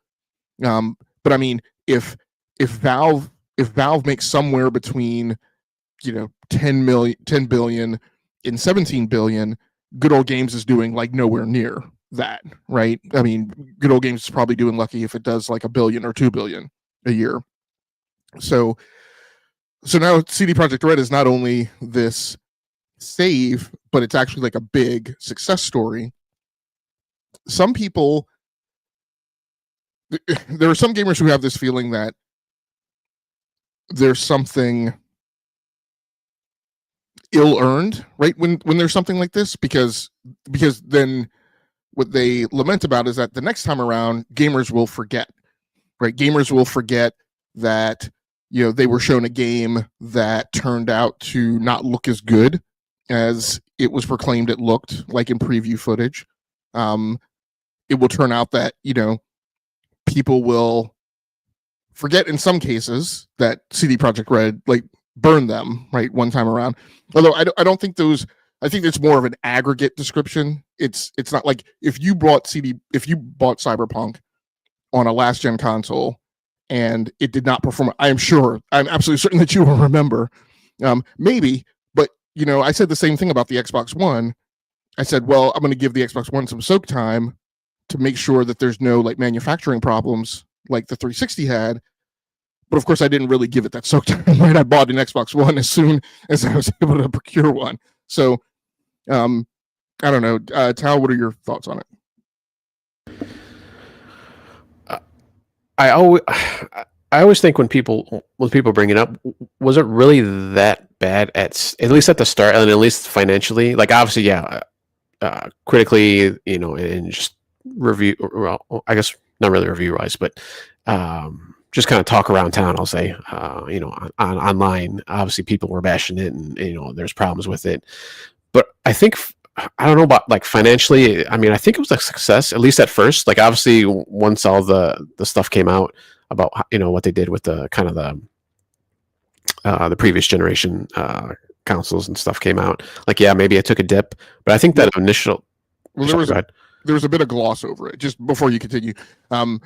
But I mean, if Valve makes somewhere between 10 billion and 17 billion, good old games is doing like nowhere near that, right? I mean, good old games is probably doing lucky if it does like $1 billion or $2 billion a year. So now CD Projekt Red is not only this save, but it's actually like a big success story. Some people, there are some gamers who have this feeling that there's something ill-earned, right, when there's something like this, because then what they lament about is that the next time around, gamers will forget, right? Gamers will forget that they were shown a game that turned out to not look as good as it was proclaimed it looked like in preview footage. It will turn out that people will forget in some cases that CD Projekt Red like burned them, right, one time around. Although I don't think those. I think it's more of an aggregate description. It's not like if you bought CyberPunk on a last gen console and it did not perform. I'm absolutely certain that you will remember. Maybe, but I said the same thing about the Xbox One. I said, well, I'm going to give the Xbox One some soak time to make sure that there's no like manufacturing problems like the 360 had. But of course, I didn't really give it that soak time, right? I bought an Xbox One as soon as I was able to procure one. So, I don't know. Tal, what are your thoughts on it?
I always think when people bring it up, was it really that bad at least at the start, and at least financially? Like, obviously, yeah, critically, and just review. Well, I guess not really review wise, but just kind of talk around town. I'll say, online, obviously, people were bashing it, and there's problems with it. But I think, I don't know about like financially. I mean, I think it was a success, at least at first. Like, obviously, once all the stuff came out about what they did with the kind of the previous generation consoles and stuff came out. Like, yeah, maybe it took a dip, but I think that initial.
Well, there was a bit of gloss over it. Just before you continue, the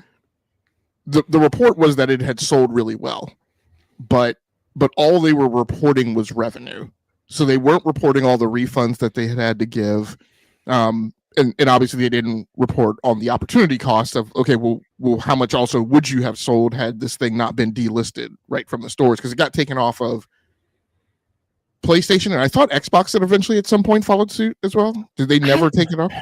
report was that it had sold really well, but all they were reporting was revenue. So they weren't reporting all the refunds that they had to give. And obviously they didn't report on the opportunity cost of, okay, well, how much also would you have sold had this thing not been delisted right from the stores? Because it got taken off of PlayStation, and I thought Xbox had eventually at some point followed suit as well. Did they never take it off?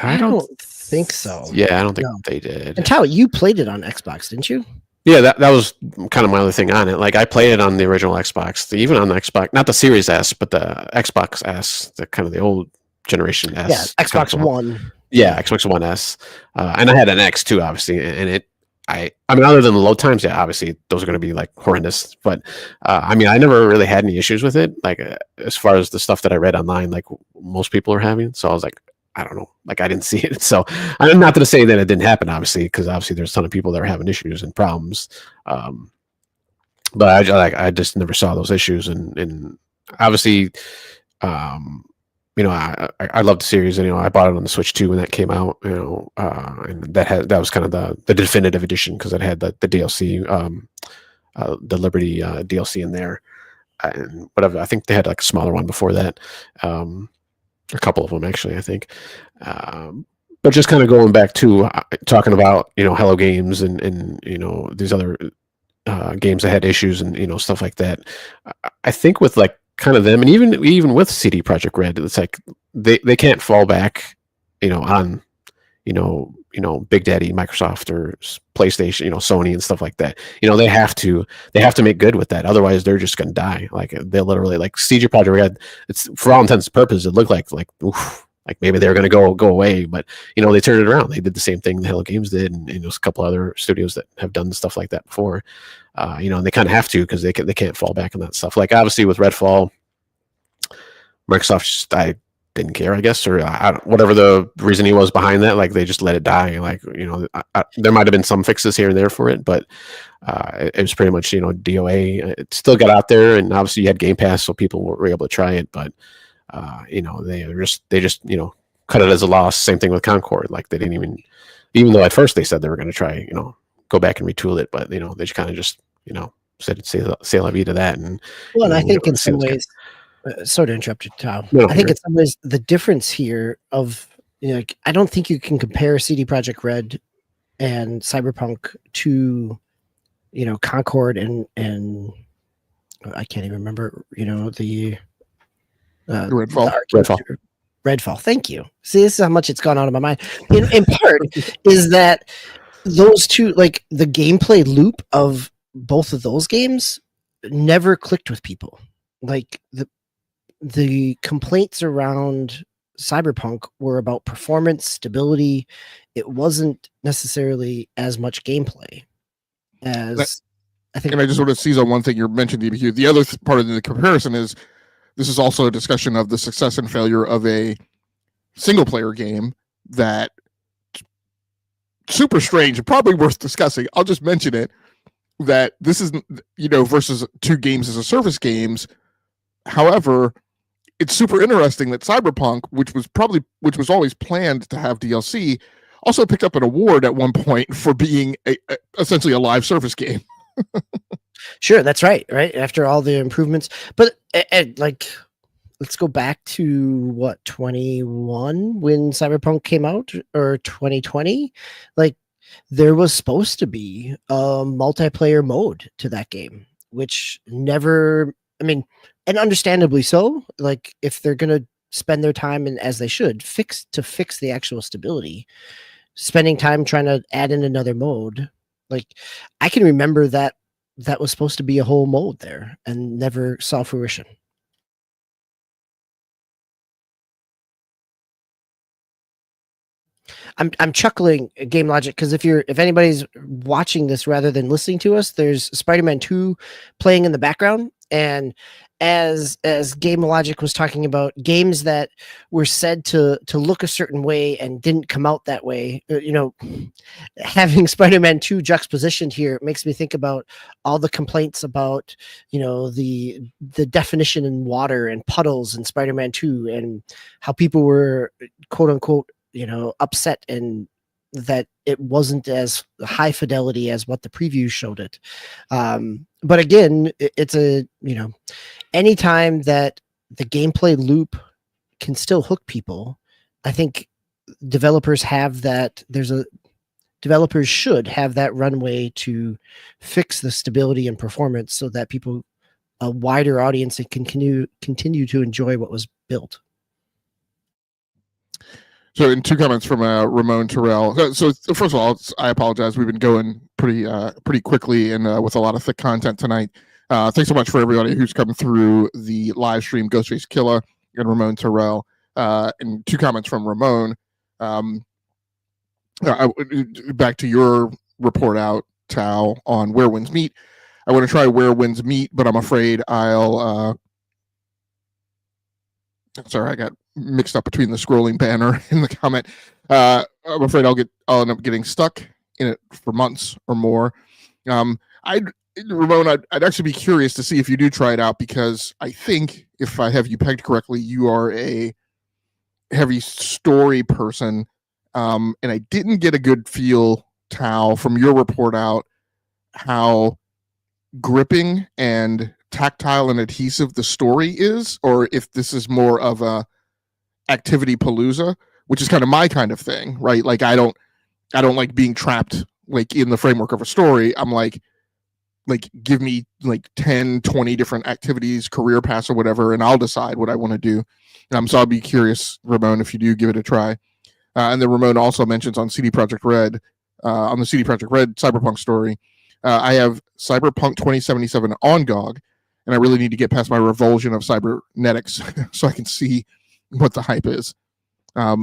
I don't think so.
Yeah, I don't think they did.
And Tal, you played it on Xbox, didn't you?
Yeah, that was kind of my other thing on it. Like, I played it on the original Xbox, even on the Xbox, not the Series S, but the Xbox S, the kind of the old generation S.
Yeah, Xbox One.
Yeah, Xbox One S, and I had an X too, obviously. And I mean, other than the load times, yeah, obviously those are going to be like horrendous. But I mean, I never really had any issues with it. Like, as far as the stuff that I read online, like most people are having. So I was like, I don't know, like I didn't see it. So I'm not going to say that it didn't happen, obviously, because obviously there's a ton of people that are having issues and problems. But I just never saw those issues, and obviously, I loved the series, and I bought it on the Switch too when that came out. And that was kind of the definitive edition because it had the DLC, the Liberty DLC in there, and whatever. I think they had like a smaller one before that, a couple of them actually, I think. But just kind of going back to talking about Hello Games and these other games that had issues and stuff like that. I think with like kind of them, and even with CD Projekt Red, it's like they can't fall back, on Big Daddy Microsoft or PlayStation, Sony and stuff like that. They have to make good with that, otherwise they're just gonna die. Like they'll literally, like CD Projekt Red, it's for all intents and purposes, it looked like oof, like maybe they're gonna go away, but they turned it around. They did the same thing the Hello Games did, and there's a couple other studios that have done stuff like that before. And they kind of have to because they can't fall back on that stuff. Like obviously with Redfall, Microsoft I didn't care, I guess, or whatever the reasoning was behind that. Like they just let it die. Like there might have been some fixes here and there for it, but it was pretty much DOA. It still got out there, and obviously you had Game Pass, so people were able to try it. But they just cut it as a loss. Same thing with Concord. Like they didn't even though at first they said they were going to try go back and retool it, but they just kind of just said say la vie to that. And
I think in some ways, sorry to interrupt you, Tom.
No,
I think in some ways the difference here of like, I don't think you can compare CD Projekt Red and CyberPunk to Concord and I can't even remember the Redfall. Thank you. See, this is how much it's gone out of my mind. In part is that those two, like the gameplay loop of both of those games never clicked with people. Like the complaints around Cyberpunk were about performance, stability. It wasn't necessarily as much gameplay as I think.
And I just sort of seize on one thing you're mentioning, DBQ. The other part of the comparison is this is also a discussion of the success and failure of a single player game that super strange and probably worth discussing. I'll just mention it, that this is, versus two games as a service games. However, it's super interesting that Cyberpunk, which was always planned to have DLC, also picked up an award at one point for being essentially a live service game.
Sure, that's right. Right after all the improvements, but like, let's go back to 21 when Cyberpunk came out, or 2020. Like there was supposed to be a multiplayer mode to that game, which never. I mean, and understandably so. Like if they're gonna spend their time, and as they should, fix the actual stability, spending time trying to add in another mode. Like I can remember that was supposed to be a whole mode there and never saw fruition. I'm chuckling at Game Logic because if anybody's watching this rather than listening to us, there's Spider-Man 2 playing in the background, and as Game Logic was talking about games that were said to look a certain way and didn't come out that way, having Spider-Man 2 juxtapositioned here makes me think about all the complaints about the definition in water and puddles in Spider-Man 2, and how people were quote unquote upset and that it wasn't as high fidelity as what the preview showed it. But again, it's anytime that the gameplay loop can still hook people, I think developers should have that runway to fix the stability and performance so that a wider audience can continue to enjoy what was built.
So, in two comments from Ramon Terrell. So, first of all, I apologize. We've been going pretty quickly and with a lot of thick content tonight. Thanks so much for everybody who's come through the live stream. Ghostface Killer and Ramon Terrell. And two comments from Ramon. Back to your report out, Tao, on Where Winds Meet. I want to try Where Winds Meet, but I'm afraid I'll. Sorry, I got mixed up between the scrolling banner and the comment. I'm afraid I'll end up getting stuck in it for months or more. Ramon, I'd actually be curious to see if you do try it out, because I think if I have you pegged correctly, you are a heavy story person, and I didn't get a good feel, Tao, from your report out how gripping and tactile and adhesive the story is, or if this is more of a activity palooza, which is kind of my kind of thing, right? Like I don't like being trapped like in the framework of a story. I'm like give me like 10, 20 different activities, career paths or whatever, and I'll decide what I want to do. So I'll be curious, Ramon, if you do give it a try. And then Ramon also mentions on CD Projekt Red, on the CD Projekt Red Cyberpunk story, I have Cyberpunk 2077 on GOG, and I really need to get past my revulsion of cybernetics so I can see what the hype is. A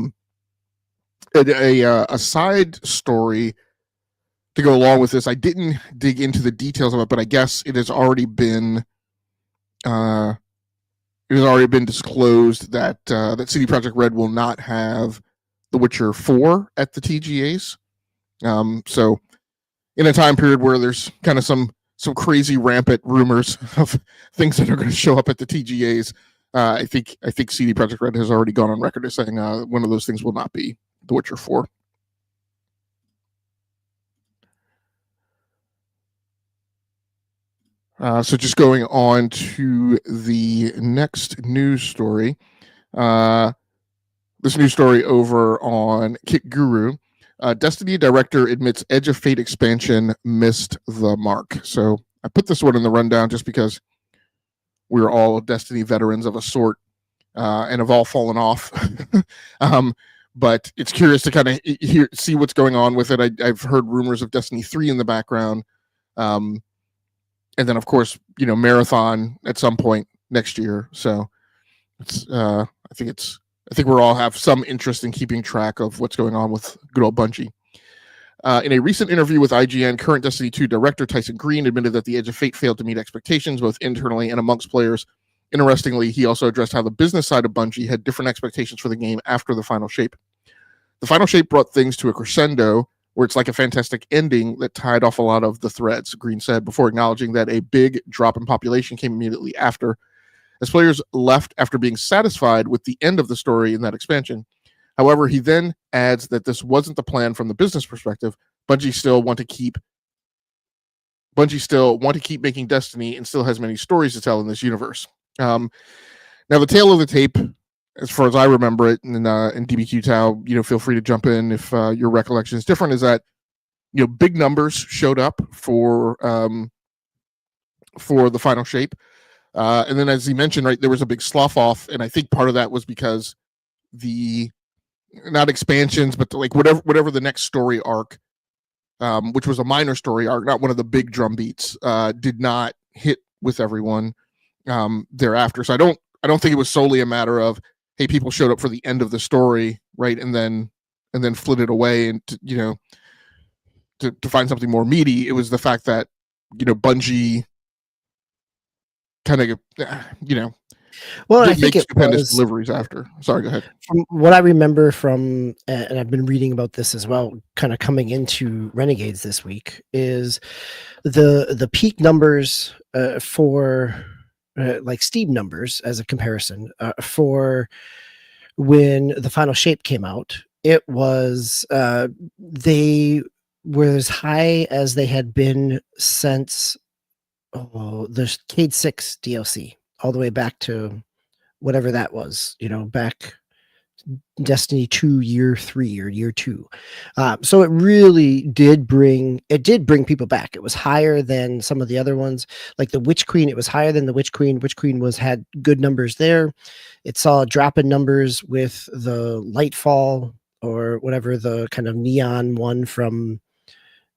side story to go along with this, I didn't dig into the details of it, but I guess it has already been disclosed that that CD Projekt Red will not have The Witcher 4 at the TGAs. So in a time period where there's kind of some crazy rampant rumors of things that are going to show up at the TGAs, I think CD Projekt Red has already gone on record as saying one of those things will not be The Witcher 4. So just going on to the next news story. This news story over on Kit Guru. Destiny director admits Edge of Fate expansion missed the mark. So I put this one in the rundown just because we're all Destiny veterans of a sort and have all fallen off. But it's curious to kind of see what's going on with it. I've heard rumors of Destiny 3 in the background. And then, of course, Marathon at some point next year. So it's I think we'll all have some interest in keeping track of what's going on with good old Bungie. In a recent interview with IGN, current Destiny 2 director Tyson Green admitted that the Edge of Fate failed to meet expectations, both internally and amongst players. Interestingly, he also addressed how the business side of Bungie had different expectations for the game after the final shape. The final shape brought things to a crescendo, where it's like a fantastic ending that tied off a lot of the threads, Green said, before acknowledging that a big drop in population came immediately after, as players left after being satisfied with the end of the story in that expansion. However, he then adds that this wasn't the plan from the business perspective. Bungie still want to keep making Destiny and still has many stories to tell in this universe. Now, the tale of the tape, as far as I remember it, and DBQ Tau, feel free to jump in if your recollection is different, is that big numbers showed up for the final shape. And then, as he mentioned, right, there was a big slough off, and I think part of that was because not expansions, but like whatever the next story arc, which was a minor story arc, not one of the big drum beats, did not hit with everyone thereafter. So I don't think it was solely a matter of, hey, people showed up for the end of the story, right, and then flitted away and to find something more meaty. It was the fact that Bungie kind of
well, I
did
think
make
it
stupendous
was,
deliveries after. Sorry, go ahead.
from what I remember from, and I've been reading about this as well, kind of coming into Renegades this week, is the peak numbers for like Steam numbers as a comparison for when the final shape came out. It was they were as high as they had been since the Cade 6 DLC, all the way back to whatever that was, back Destiny 2 year 3 or year 2. So it really did bring people back. It was higher than some of the other ones, like the Witch Queen. It was higher than the Witch Queen. Witch Queen had good numbers there. It saw a drop in numbers with the Lightfall, or whatever the kind of neon one from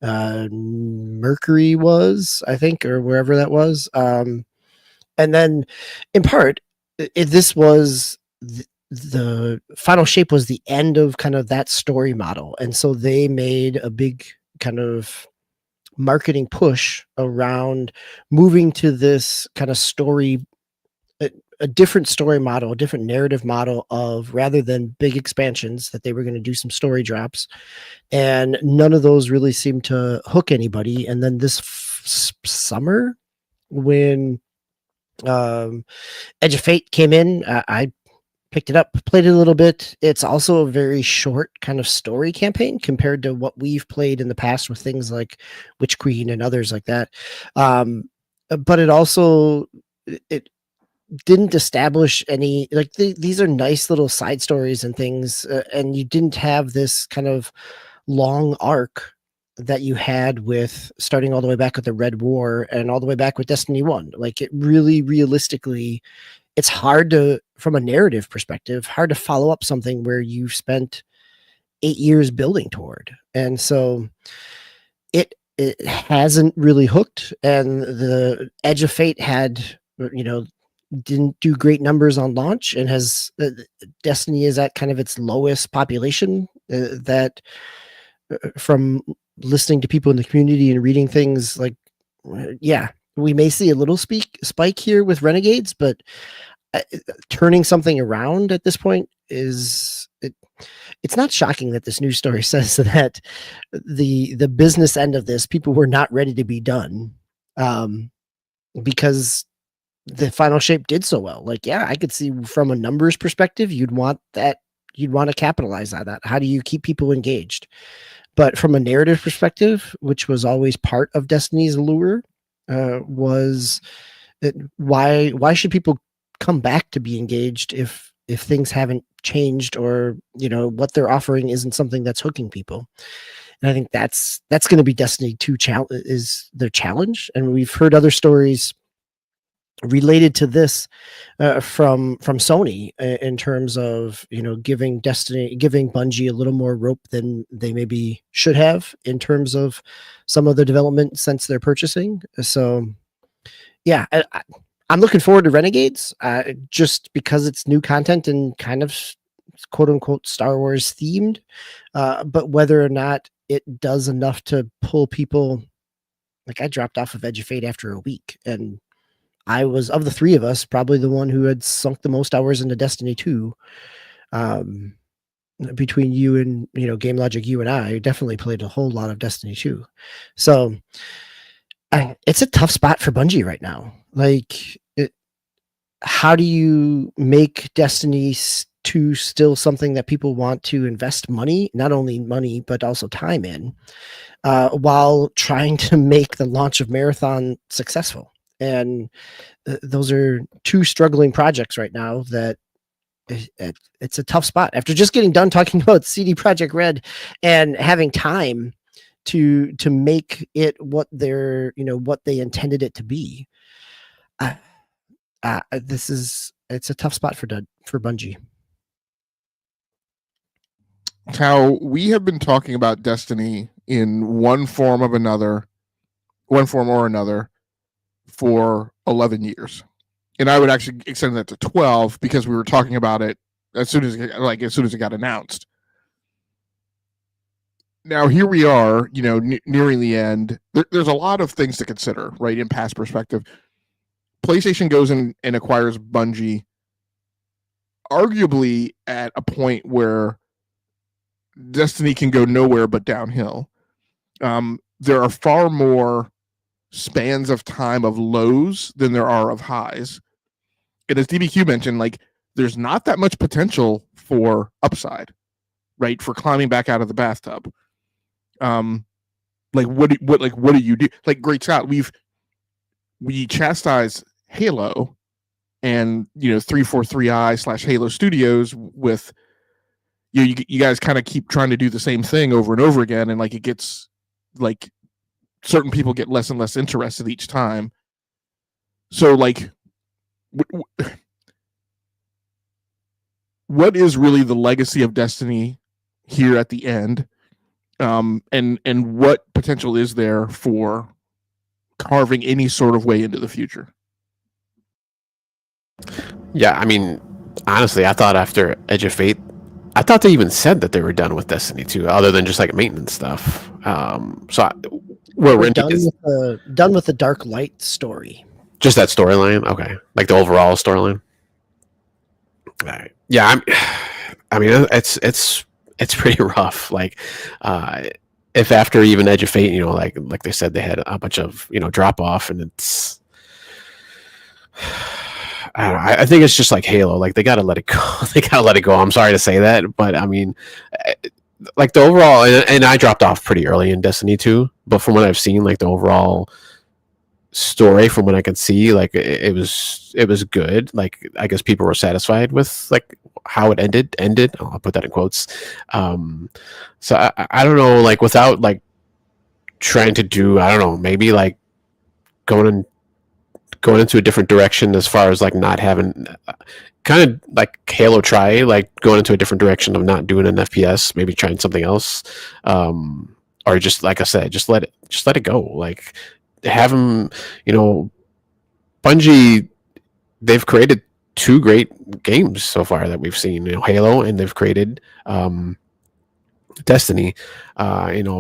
Mercury was, I think, or wherever that was. And then in part, this was the final shape was the end of kind of that story model. And so they made a big kind of marketing push around moving to this kind of story, a different story model, a different narrative model of, rather than big expansions, that they were going to do some story drops. And none of those really seemed to hook anybody. And then this summer, when Edge of Fate came in, I picked it up, played it a little bit. It's also a very short kind of story campaign compared to what we've played in the past with things like Witch Queen and others like that. But it also it didn't establish any like these are nice little side stories and things, and you didn't have this kind of long arc that you had with starting all the way back with the Red War and all the way back with Destiny 1. Like it really realistically, it's hard to, from a narrative perspective, hard to follow up something where you've spent 8 years building toward. And so it hasn't really hooked, and the Edge of Fate had, didn't do great numbers on launch, and has Destiny is at kind of its lowest population that from listening to people in the community and reading things like, yeah, we may see a little spike here with Renegades, but turning something around at this point it's not shocking that this news story says that the business end of this, people were not ready to be done, because the final shape did so well. Like, yeah, I could see from a numbers perspective, you'd want to capitalize on that. How do you keep people engaged? But from a narrative perspective, which was always part of Destiny's allure, was why should people come back to be engaged if things haven't changed, or what they're offering isn't something that's hooking people? And I think that's going to be Destiny 2 is their challenge. And we've heard other stories related to this from Sony in terms of giving Bungie a little more rope than they maybe should have in terms of some of the development since they're purchasing. So yeah, I'm looking forward to Renegades, just because it's new content and kind of quote unquote Star Wars themed, but whether or not it does enough to pull people, like I dropped off of Edge of Fate after a week, and I was, of the three of us, probably the one who had sunk the most hours into Destiny 2. Between you and, Game Logic, you and I definitely played a whole lot of Destiny 2. So it's a tough spot for Bungie right now. Like, how do you make Destiny 2 still something that people want to invest money, not only money, but also time in, while trying to make the launch of Marathon successful? And those are two struggling projects right now that it's a tough spot. After just getting done talking about CD Projekt Red and having time to make it what what they intended it to be, it's a tough spot for Bungie.
How we have been talking about Destiny in one form or another for 11 years. And I would actually extend that to 12, because we were talking about it as soon as it got announced. Now here we are, nearing the end. There's a lot of things to consider, right? In past perspective, PlayStation goes and acquires Bungie, arguably at a point where Destiny can go nowhere but downhill. There are far more spans of time of lows than there are of highs. And as DBQ mentioned, like, there's not that much potential for upside, right? For climbing back out of the bathtub. What do you do? Like, Great Scott, we chastise Halo and 343i / Halo Studios with you guys kind of keep trying to do the same thing over and over again, and like it gets like certain people get less and less interested each time. So like what is really the legacy of Destiny here at the end? And what potential is there for carving any sort of way into the future?
Yeah, I mean, honestly, I thought after Edge of Fate, I thought they even said that they were done with Destiny 2, other than just like maintenance stuff. We're
done with the Dark Light story.
Just that storyline, okay, like the overall storyline. Right. Yeah, I mean, it's pretty rough. Like, if after even Edge of Fate, like they said, they had a bunch of drop off, and it's. I think it's just like Halo. Like they gotta let it go. They gotta let it go. I'm sorry to say that, but I mean, like the overall, and I dropped off pretty early in Destiny 2. But from what I've seen, like the overall story, from what I could see, like it was good. Like I guess people were satisfied with like how it ended. I'll put that in quotes. So I don't know, like without like trying to do, I don't know, maybe like going into a different direction as far as like not having kind of like Halo try, like going into a different direction of not doing an FPS, maybe trying something else, or just like I said, just let it go. Like have them, Bungie, they've created 2 great games so far that we've seen, Halo, and they've created Destiny,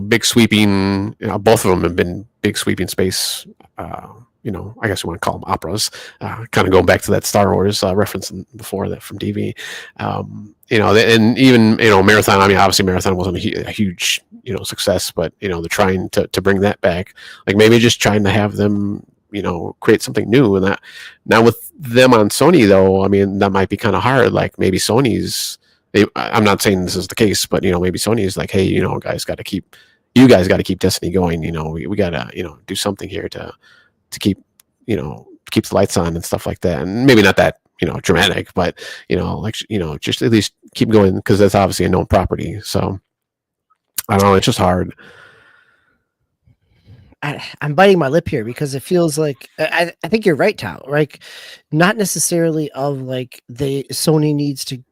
big sweeping, both of them have been big sweeping space, I guess you want to call them operas, kind of going back to that Star Wars reference before that from DV, and even, Marathon, I mean, obviously Marathon wasn't a huge, success, but, they're trying to bring that back, like maybe just trying to have them, create something new. And that now with them on Sony though, I mean, that might be kind of hard. Like maybe I'm not saying this is the case, but maybe Sony is like, hey, you guys got to keep Destiny going. We got to do something here to keep keep the lights on and stuff like that. And maybe not that dramatic, but just at least keep going, because that's obviously a known property. So I don't know. It's just hard.
I'm biting my lip here because it feels like I think you're right, Tal. Like, not necessarily of like Sony needs to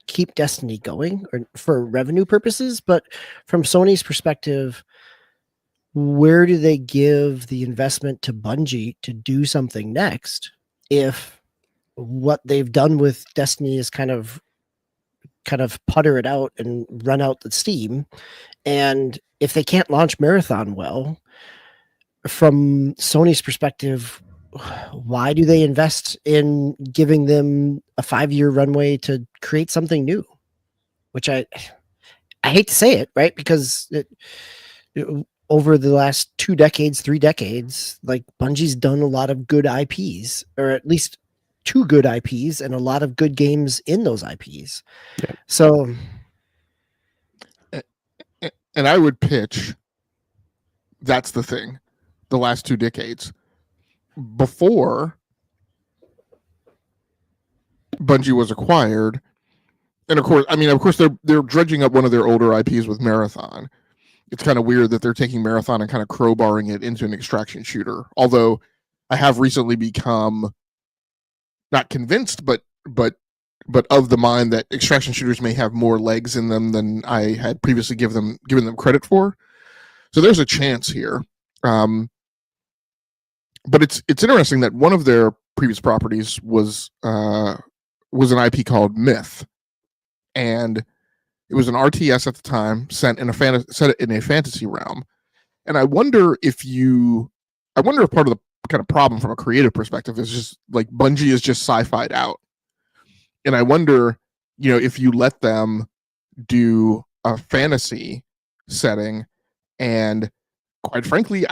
keep Destiny going or for revenue purposes, but from Sony's perspective, where do they give the investment to Bungie to do something next if what they've done with Destiny is kind of putter it out and run out the steam? And if they can't launch Marathon well, from Sony's perspective, why do they invest in giving them a 5-year runway to create something new? Which I hate to say it, right? Because over the last 2 decades, 3 decades, like Bungie's done a lot of good IPs, or at least 2 good IPs and a lot of good games in those IPs.
Yeah.
So,
and I would pitch, that's the thing. The last 2 decades, before Bungie was acquired, and of course they're dredging up one of their older IPs with Marathon. It's kind of weird that they're taking Marathon and kind of crowbarring it into an extraction shooter. Although I have recently become not convinced, but of the mind that extraction shooters may have more legs in them than I had previously given them credit for. So there's a chance here. But it's interesting that one of their previous properties was an IP called Myth, and it was an RTS at the time, set in a fantasy realm. And I wonder if part of the kind of problem from a creative perspective is just like Bungie is just sci-fi'd out, and I wonder, if you let them do a fantasy setting, and quite frankly,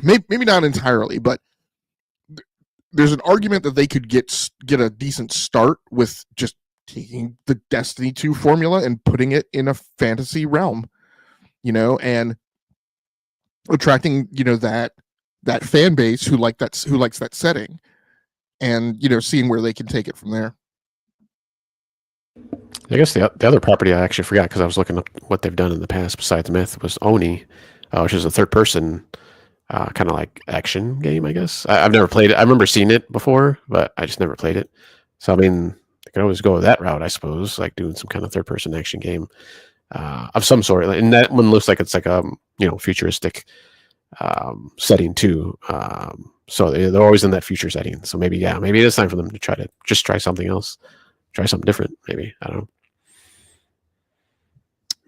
maybe not entirely, but there's an argument that they could get a decent start with just taking the Destiny 2 formula and putting it in a fantasy realm, and attracting that fan base who likes that setting, and seeing where they can take it from there.
I guess the other property I actually forgot, because I was looking up what they've done in the past besides Myth, was Oni, which is a third-person kind of like action game, I guess. I've never played it. I remember seeing it before, but I just never played it. So, I mean, they can always go that route, I suppose, like doing some kind of third-person action game of some sort. And that one looks like it's like a futuristic setting too. So they're always in that future setting. So maybe it's time for them to try something else, try something different. Maybe, I don't know.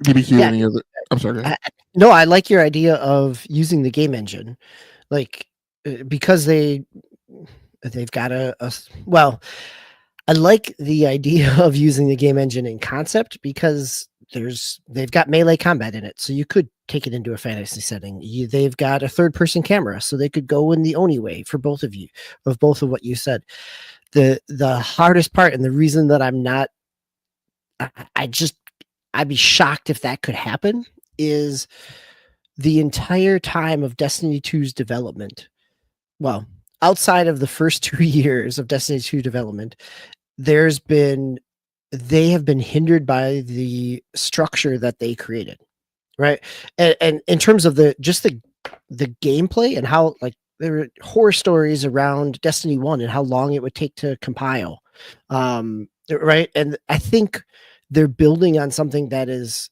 BBQ, any other? I'm sorry.
No, I like your idea of using the game engine, like because they've got well, I like the idea of using the game engine in concept, because they've got melee combat in it, so you could take it into a fantasy setting. They've got a third person camera, so they could go in the Oni way for both of you, of both of what you said. The hardest part, and the reason that I'm not, I'd be shocked if that could happen, is the entire time of Destiny 2's development. Well, outside of the first 2 years of Destiny 2 development, they have been hindered by the structure that they created, right? And in terms of the gameplay and how, like, there were horror stories around Destiny 1 and how long it would take to compile, right? And I think they're building on something that is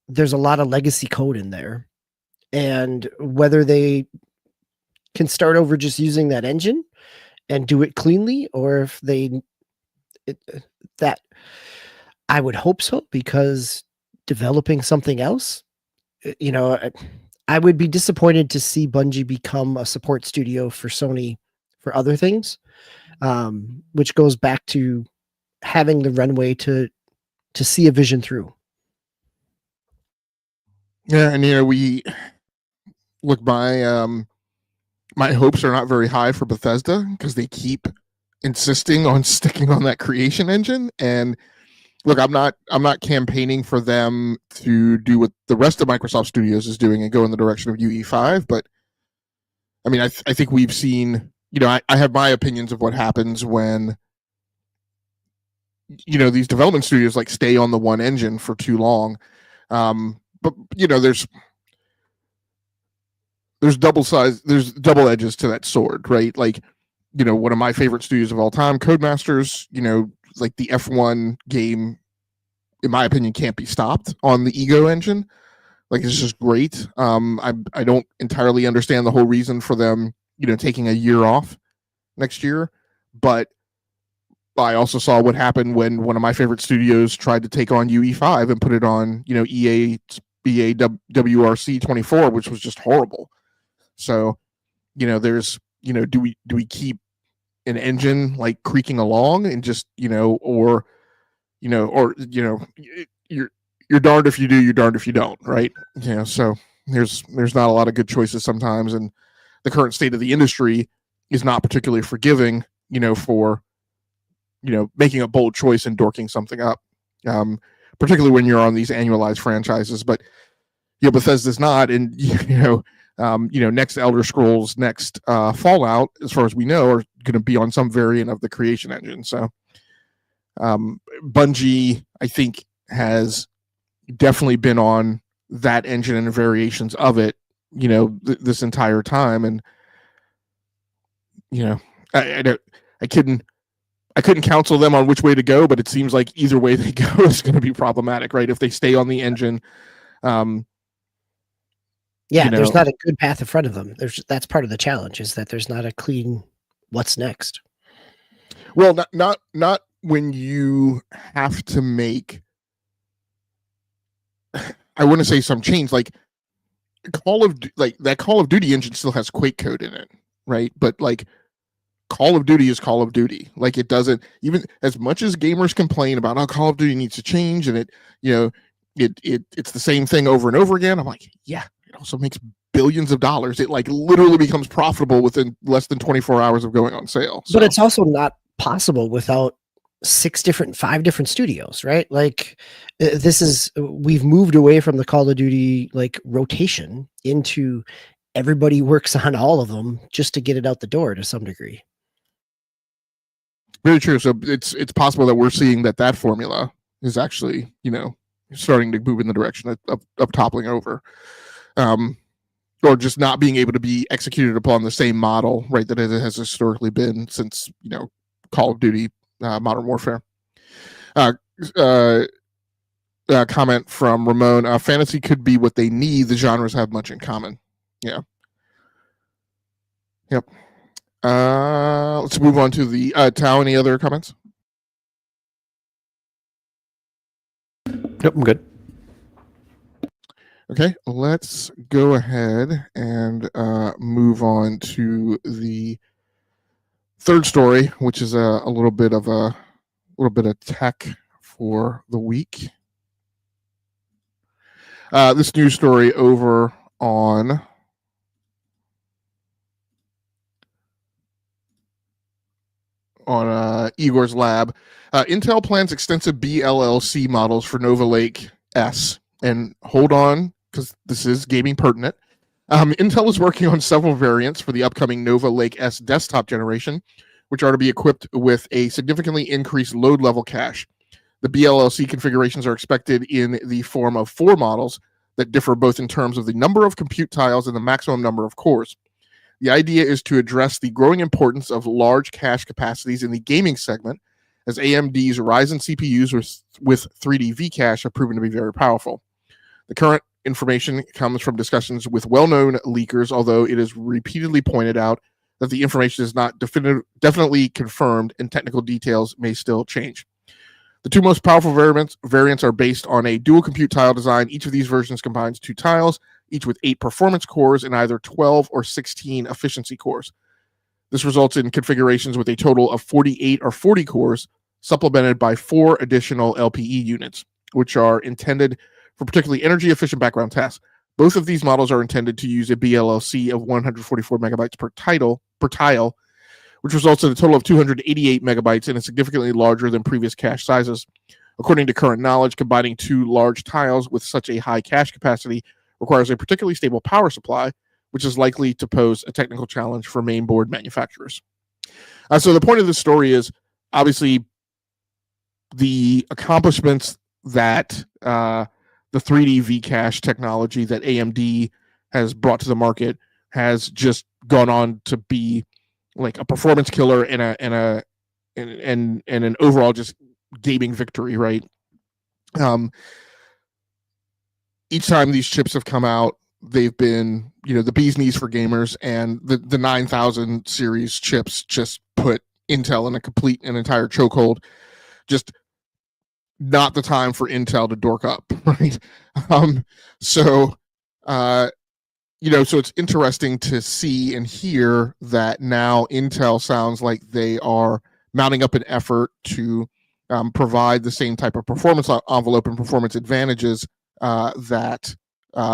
there's a lot of legacy code in there, and whether they can start over just using that engine and do it cleanly, or if that I would hope so, because developing something else, I would be disappointed to see Bungie become a support studio for Sony for other things, which goes back to having the runway to see a vision through.
Yeah, and we look, my hopes are not very high for Bethesda because they keep insisting on sticking on that creation engine. And look, I'm not campaigning for them to do what the rest of Microsoft Studios is doing and go in the direction of UE5, but I mean, I think we've seen, I have my opinions of what happens when these development studios like stay on the one engine for too long. But there's double edges to that sword, right? Like, one of my favorite studios of all time, Codemasters, like the F1 game, in my opinion, can't be stopped on the Ego engine. Like, it's just great. I don't entirely understand the whole reason for them, taking a year off next year, but I also saw what happened when one of my favorite studios tried to take on UE5 and put it on, EA WRC 24, which was just horrible. So, there's, do we keep an engine like creaking along and just, you're darned if you do, you're darned if you don't, right? So there's not a lot of good choices sometimes, and the current state of the industry is not particularly forgiving, for making a bold choice and dorking something up, particularly when you're on these annualized franchises. But Bethesda's not, and next Elder Scrolls, next Fallout, as far as we know, are going to be on some variant of the creation engine. So Bungie, I think, has definitely been on that engine and variations of it, this entire time. And I couldn't counsel them on which way to go, but it seems like either way they go is going to be problematic, right? If they stay on the engine,
there's not a good path in front of them. That's part of the challenge, is that there's not a clean what's next.
Well, not when you have to make, I want to say, some change, like that Call of Duty engine still has Quake code in it, right? But like, Call of Duty is Call of Duty. Like, it doesn't, even as much as gamers complain about how Call of Duty needs to change and it's the same thing over and over again. I'm like, yeah, it also makes billions of dollars. It like literally becomes profitable within less than 24 hours of going on sale. So.
But it's also not possible without 5 different studios, right? Like, we've moved away from the Call of Duty like rotation into everybody works on all of them just to get it out the door to some degree.
Very true. So it's possible that we're seeing that formula is actually, starting to move in the direction of toppling over, or just not being able to be executed upon the same model, right, that it has historically been since, Call of Duty, Modern Warfare. Comment from Ramon: fantasy could be what they need. The genres have much in common. Yeah. Yep. Let's move on to the Tao. Any other comments?
Nope, I'm good.
Okay, let's go ahead and move on to the third story, which is a little bit of tech for the week. this news story over on Igor's lab. Intel plans extensive BLLC models for Nova Lake S. And hold on, because this is gaming pertinent. Intel is working on several variants for the upcoming Nova Lake S desktop generation, which are to be equipped with a significantly increased load level cache. The BLLC configurations are expected in the form of 4 models that differ both in terms of the number of compute tiles and the maximum number of cores. The idea is to address the growing importance of large cache capacities in the gaming segment, as AMD's Ryzen CPUs with 3D V-cache have proven to be very powerful. The current information comes from discussions with well-known leakers, although it is repeatedly pointed out that the information is not definitely confirmed and technical details may still change. The 2 most powerful variants are based on a dual compute tile design. Each of these versions combines 2 tiles, each with 8 performance cores and either 12 or 16 efficiency cores. This results in configurations with a total of 48 or 40 cores, supplemented by 4 additional LPE units, which are intended for particularly energy-efficient background tasks. Both of these models are intended to use a BLLC of 144 megabytes per tile, which results in a total of 288 megabytes and is significantly larger than previous cache sizes. According to current knowledge, combining 2 large tiles with such a high cache capacity requires a particularly stable power supply, which is likely to pose a technical challenge for mainboard manufacturers. So the point of this story is obviously the accomplishments that the 3D V-cache technology that AMD has brought to the market has just gone on to be like a performance killer and an overall just gaming victory, right? Each time these chips have come out, they've been, the bee's knees for gamers, and the 9000 series chips just put Intel in an entire chokehold. Just not the time for Intel to dork up, right? So it's interesting to see and hear that now Intel sounds like they are mounting up an effort to provide the same type of performance envelope and performance advantages that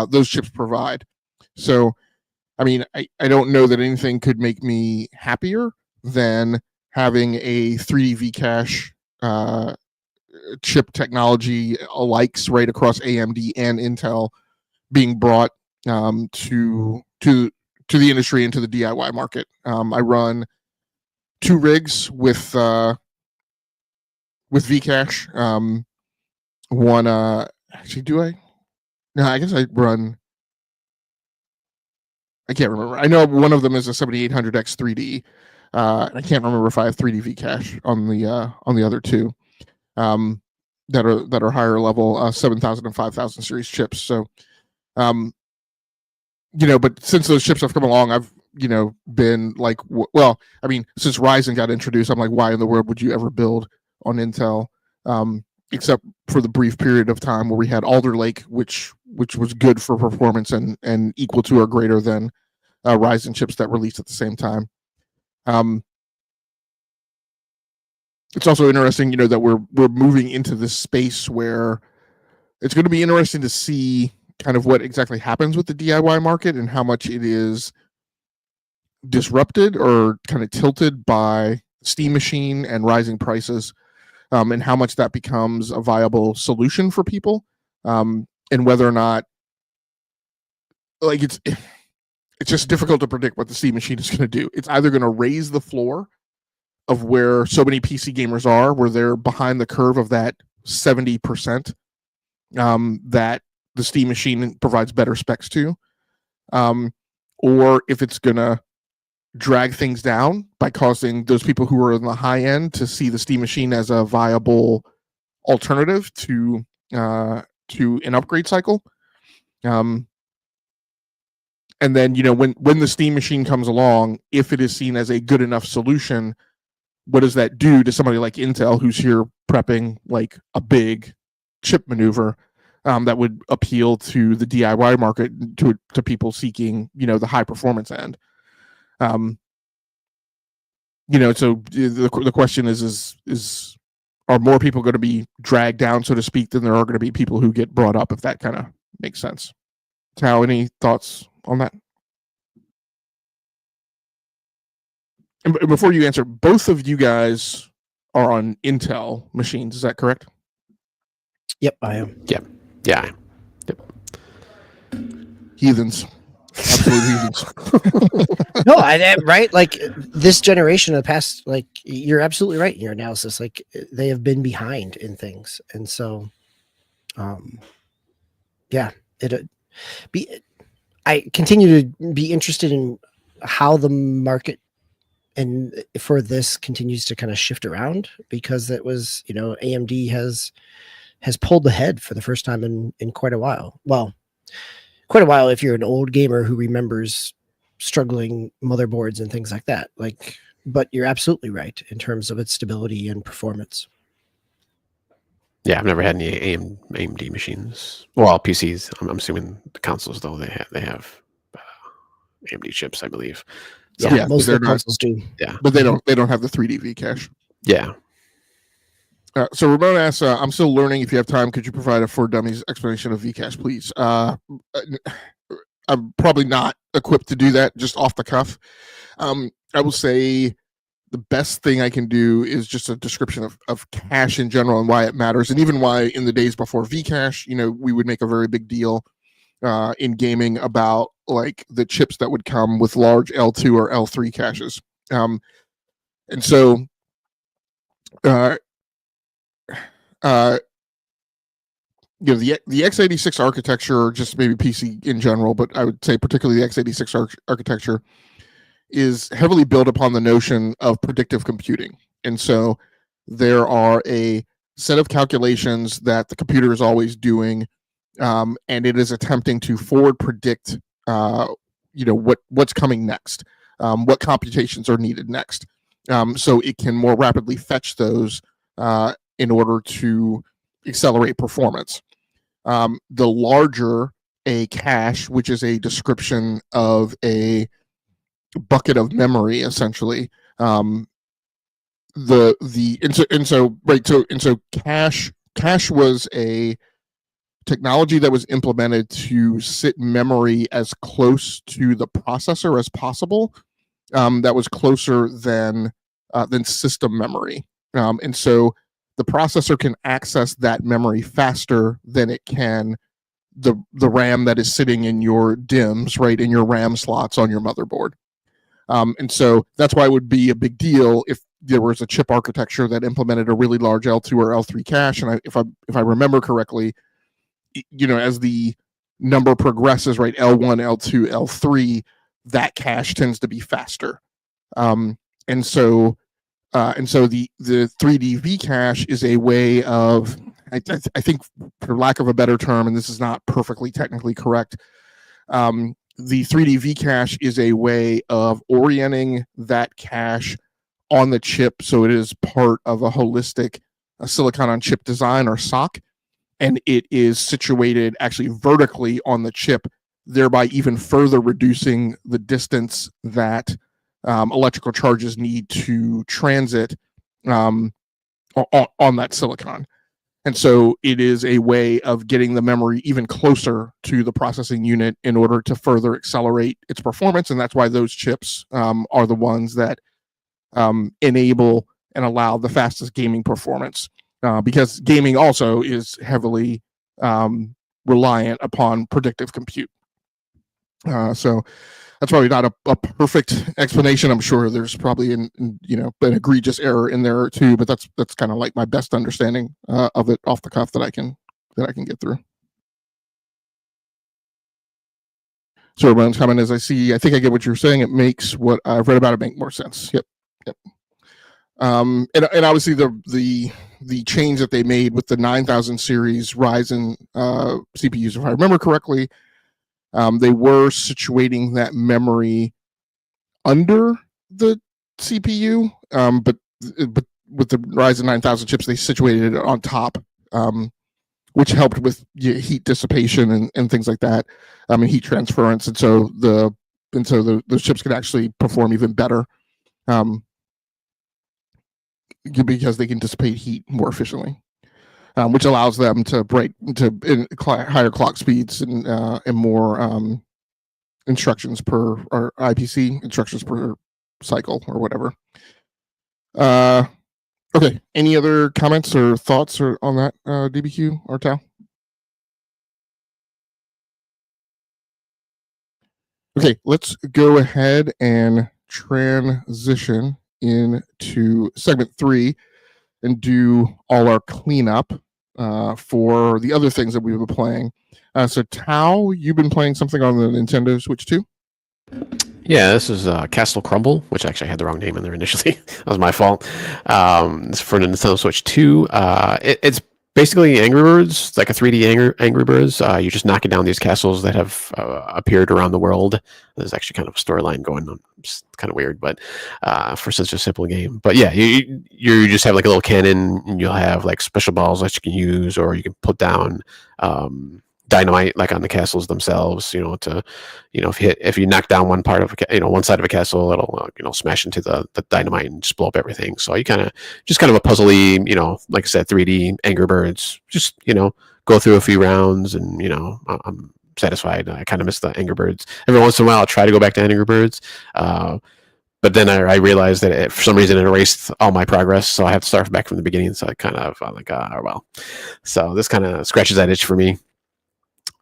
those chips provide. So, I mean, I don't know that anything could make me happier than having a 3D V-cache chip technology alikes right across AMD and Intel being brought to the industry and to the DIY market. I run 2 rigs with V-cache. One, actually, do I? No, I guess I run. I can't remember. I know one of them is a 7800X 3D. I can't remember if I have 3D V-cache on the other 2 that are higher level 7000 and 5000 series chips. So, but since those chips have come along, I've been like, well, I mean, since Ryzen got introduced, I'm like, why in the world would you ever build on Intel? Except for the brief period of time where we had Alder Lake, which was good for performance and equal to or greater than Ryzen chips that released at the same time. It's also interesting, that we're moving into this space where it's going to be interesting to see kind of what exactly happens with the DIY market and how much it is disrupted or kind of tilted by Steam Machine and rising prices, and how much that becomes a viable solution for people, and whether or not, like, it's just difficult to predict what the Steam Machine is going to do. It's either going to raise the floor of where so many PC gamers are, where they're behind the curve of that 70% that the Steam Machine provides better specs to, or if it's going to drag things down by causing those people who are in the high end to see the Steam Machine as a viable alternative to an upgrade cycle. And then, when the Steam Machine comes along, if it is seen as a good enough solution, what does that do to somebody like Intel, who's here prepping like a big chip maneuver that would appeal to the DIY market, to people seeking, the high performance end? So the question is are more people going to be dragged down, so to speak, than there are going to be people who get brought up, if that kind of makes sense. Tao, any thoughts on that? And before you answer, both of you guys are on Intel machines. Is that correct?
Yep, I am.
Yeah.
Heathens. Absolute heathens.
No, right? Like this generation of the past, like you're absolutely right in your analysis. Like they have been behind in things. And so, I continue to be interested in how the market and for this continues to kind of shift around, because it was, AMD has pulled ahead for the first time in quite a while. Well, quite a while if you're an old gamer who remembers struggling motherboards and things like that. Like, but you're absolutely right in terms of its stability and performance.
Yeah, I've never had any AMD machines. Well, PCs. I'm assuming the consoles though they have AMD chips, I believe. So,
Yeah, most of the consoles do.
Yeah,
but they don't have the 3D V cache.
Yeah.
So Ramon asks, I'm still learning. If you have time, could you provide a for dummies explanation of Vcache, please? I'm probably not equipped to do that just off the cuff. I will say the best thing I can do is just a description of cache in general and why it matters, and even why in the days before Vcache, we would make a very big deal in gaming about like the chips that would come with large L2 or L3 caches. And so the x86 architecture, or just maybe PC in general, but I would say particularly the x86 architecture, is heavily built upon the notion of predictive computing. And so there are a set of calculations that the computer is always doing, and it is attempting to forward predict what's coming next, what computations are needed next, so it can more rapidly fetch those in order to accelerate performance. The larger a cache, which is a description of a bucket of memory, essentially, cache was a technology that was implemented to sit memory as close to the processor as possible, that was closer than system memory, and so the processor can access that memory faster than it can the RAM that is sitting in your DIMMs, right, in your RAM slots on your motherboard. And so that's why it would be a big deal if there was a chip architecture that implemented a really large L2 or L3 cache. And if I remember correctly, as the number progresses, right, L1, L2, L3, that cache tends to be faster. And so the 3D V cache is a way of, I think, for lack of a better term, and this is not perfectly technically correct, the 3D V cache is a way of orienting that cache on the chip so it is part of a holistic silicon on chip design, or SoC, and it is situated actually vertically on the chip, thereby even further reducing the distance that electrical charges need to transit on that silicon. And so it is a way of getting the memory even closer to the processing unit in order to further accelerate its performance. And that's why those chips are the ones that enable and allow the fastest gaming performance, because gaming also is heavily reliant upon predictive compute. So that's probably not a perfect explanation. I'm sure there's probably an egregious error in there too, but that's kind of like my best understanding of it off the cuff that I can get through. So everyone's comment is, I think I get what you're saying. It makes what I've read about it make more sense. Yep. And obviously the change that they made with the 9000 series Ryzen CPUs, if I remember correctly, they were situating that memory under the CPU, but with the Ryzen 9000 chips, they situated it on top, which helped with heat dissipation and things like that, and heat transference, and so those chips could actually perform even better, because they can dissipate heat more efficiently. which allows them to break to higher clock speeds and more instructions per or IPC instructions per cycle or whatever. Okay. Any other comments or thoughts on that, DBQ or Tao? Okay, let's go ahead and transition into segment 3 and do all our cleanup for the other things that we've been playing. So Tao, you've been playing something on the Nintendo Switch too?
Yeah, this is Castle Crumble, which actually had the wrong name in there initially. That was my fault. It's for Nintendo Switch 2. It's basically Angry Birds, like a 3D Angry Birds. You're just knocking down these castles that have appeared around the world. There's actually kind of a storyline going on. It's kind of weird, but for such a simple game. But yeah, you just have like a little cannon, and you'll have like special balls that you can use, or you can put down dynamite like on the castles themselves, if you knock down one part of one side of a castle, it'll smash into the dynamite and just blow up everything. So you kind of a puzzly, like I said, 3D Angry Birds, just go through a few rounds, and I'm satisfied. I kind of miss the Angry Birds. Every once in a while I'll try to go back to Angry Birds, but then I realized that for some reason it erased all my progress, so I have to start back from the beginning. So I kind of well, so this kind of scratches that itch for me.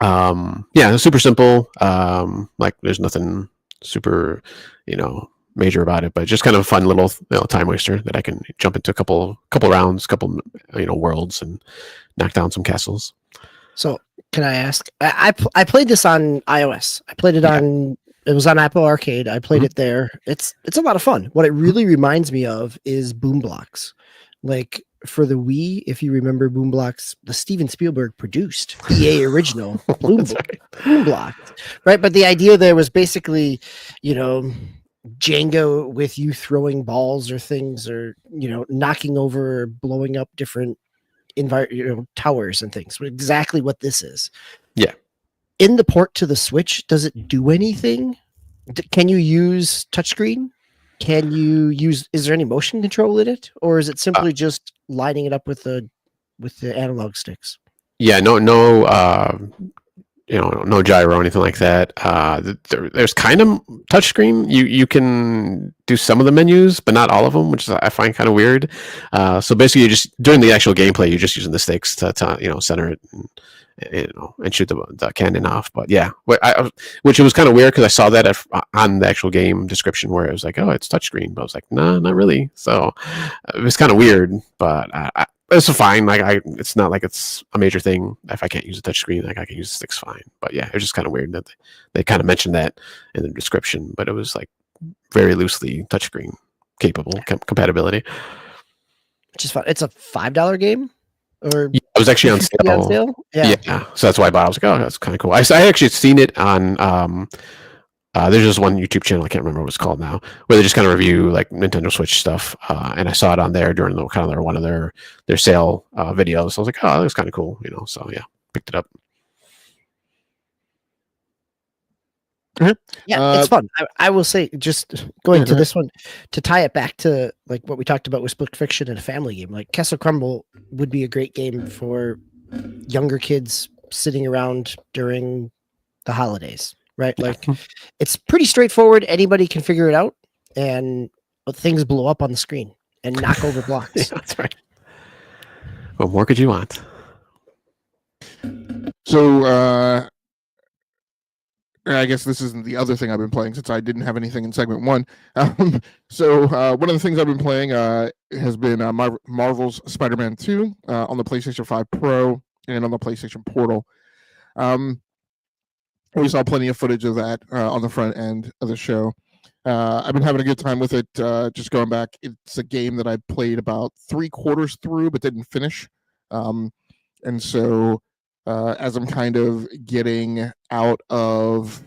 Yeah, it's super simple. Like there's nothing super, major about it, but just kind of a fun little time waster that I can jump into a couple rounds, worlds, and knock down some castles.
So can I ask? I played this on iOS. I played it on. It was on Apple Arcade. I played it there. It's a lot of fun. What it really reminds me of is Boom Blocks, like. For the Wii, if you remember Boom Blocks, the Steven Spielberg produced EA original Boom Blocks, right? But the idea there was basically, Django with you throwing balls or things, or knocking over, or blowing up different towers and things. Exactly what this is.
Yeah.
In the port to the Switch, does it do anything? Can you use touchscreen? Can you use? Is there any motion control in it, or is it simply just lining it up with the analog sticks?
Yeah, no, no gyro or anything like that. There's kind of touchscreen. You can do some of the menus, but not all of them, which I find kind of weird. So basically, you're just during the actual gameplay, you're just using the sticks to center it. And shoot the cannon off. But yeah, which it was kind of weird because I saw that on the actual game description where it was like, oh, it's touchscreen, but I was like, no, not really. So it was kind of weird, but it's fine. Like it's not like it's a major thing. If I can't use a touchscreen, like I can use the sticks fine. But yeah, it was just kind of weird that they kind of mentioned that in the description, but it was like very loosely touchscreen capable compatibility.
Which is fun. It's a $5 game. Or
yeah, it was actually on sale. Yeah, so that's why I bought it. I was like, oh, that's kind of cool. I actually seen it on there's just one YouTube channel, I can't remember what it's called now, where they just kind of review like Nintendo Switch stuff, and I saw it on there during one of their sale videos. So I was like, oh, that was kind of cool, so yeah, picked it up.
Yeah, it's fun. I will say, just going to this one, to tie it back to like what we talked about with Split Fiction and a family game, like Castle Crumble would be a great game for younger kids sitting around during the holidays, right? Like it's pretty straightforward. Anybody can figure it out, and things blow up on the screen and knock over blocks.
Yeah, that's right. What more could you want?
So, I guess this isn't the other thing I've been playing since I didn't have anything in segment 1. So one of the things I've been playing has been Marvel's Spider-Man 2 on the PlayStation 5 Pro and on the PlayStation Portal. We saw plenty of footage of that on the front end of the show. I've been having a good time with it. Just going back, it's a game that I played about 3/4 through but didn't finish. And so as I'm kind of getting out of,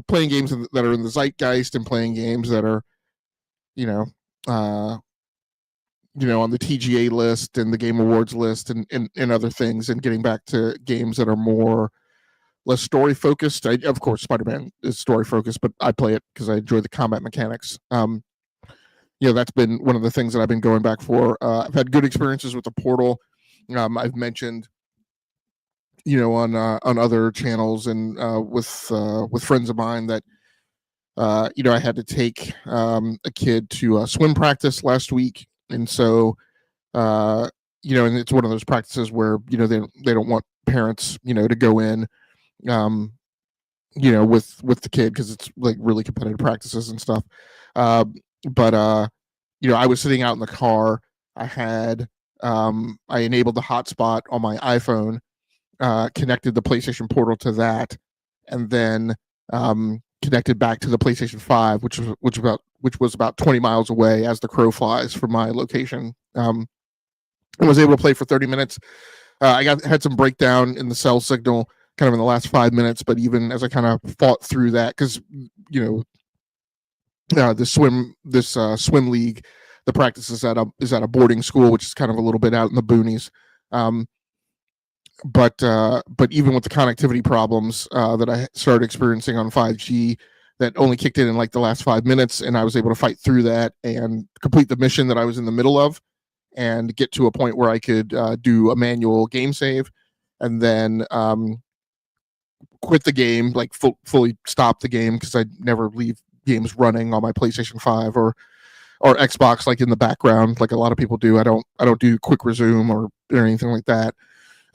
playing games that are in the zeitgeist and playing games that are, on the TGA list and the Game Awards list and other things, and getting back to games that are less story focused. Of course, Spider-Man is story focused, but I play it because I enjoy the combat mechanics. That's been one of the things that I've been going back for. I've had good experiences with the Portal. I've mentioned, on other channels and with friends of mine that I had to take a kid to swim practice last week, and so and it's one of those practices where they don't want parents to go in with the kid because it's like really competitive practices and stuff. But I was sitting out in the car. I enabled the hotspot on my iPhone, connected the PlayStation Portal to that, and then connected back to the PlayStation 5, which was about 20 miles away as the crow flies from my location. I was able to play for 30 minutes. I had some breakdown in the cell signal kind of in the last 5 minutes, but even as I kind of fought through that, because this swim league, the practice is at a boarding school, which is kind of a little bit out in the boonies. But even with the connectivity problems that I started experiencing on 5G, that only kicked in like the last 5 minutes, and I was able to fight through that and complete the mission that I was in the middle of, and get to a point where I could do a manual game save, and then quit the game, like fully stop the game, because I never leave games running on my PlayStation 5 or Xbox like in the background like a lot of people do. I don't do quick resume or anything like that.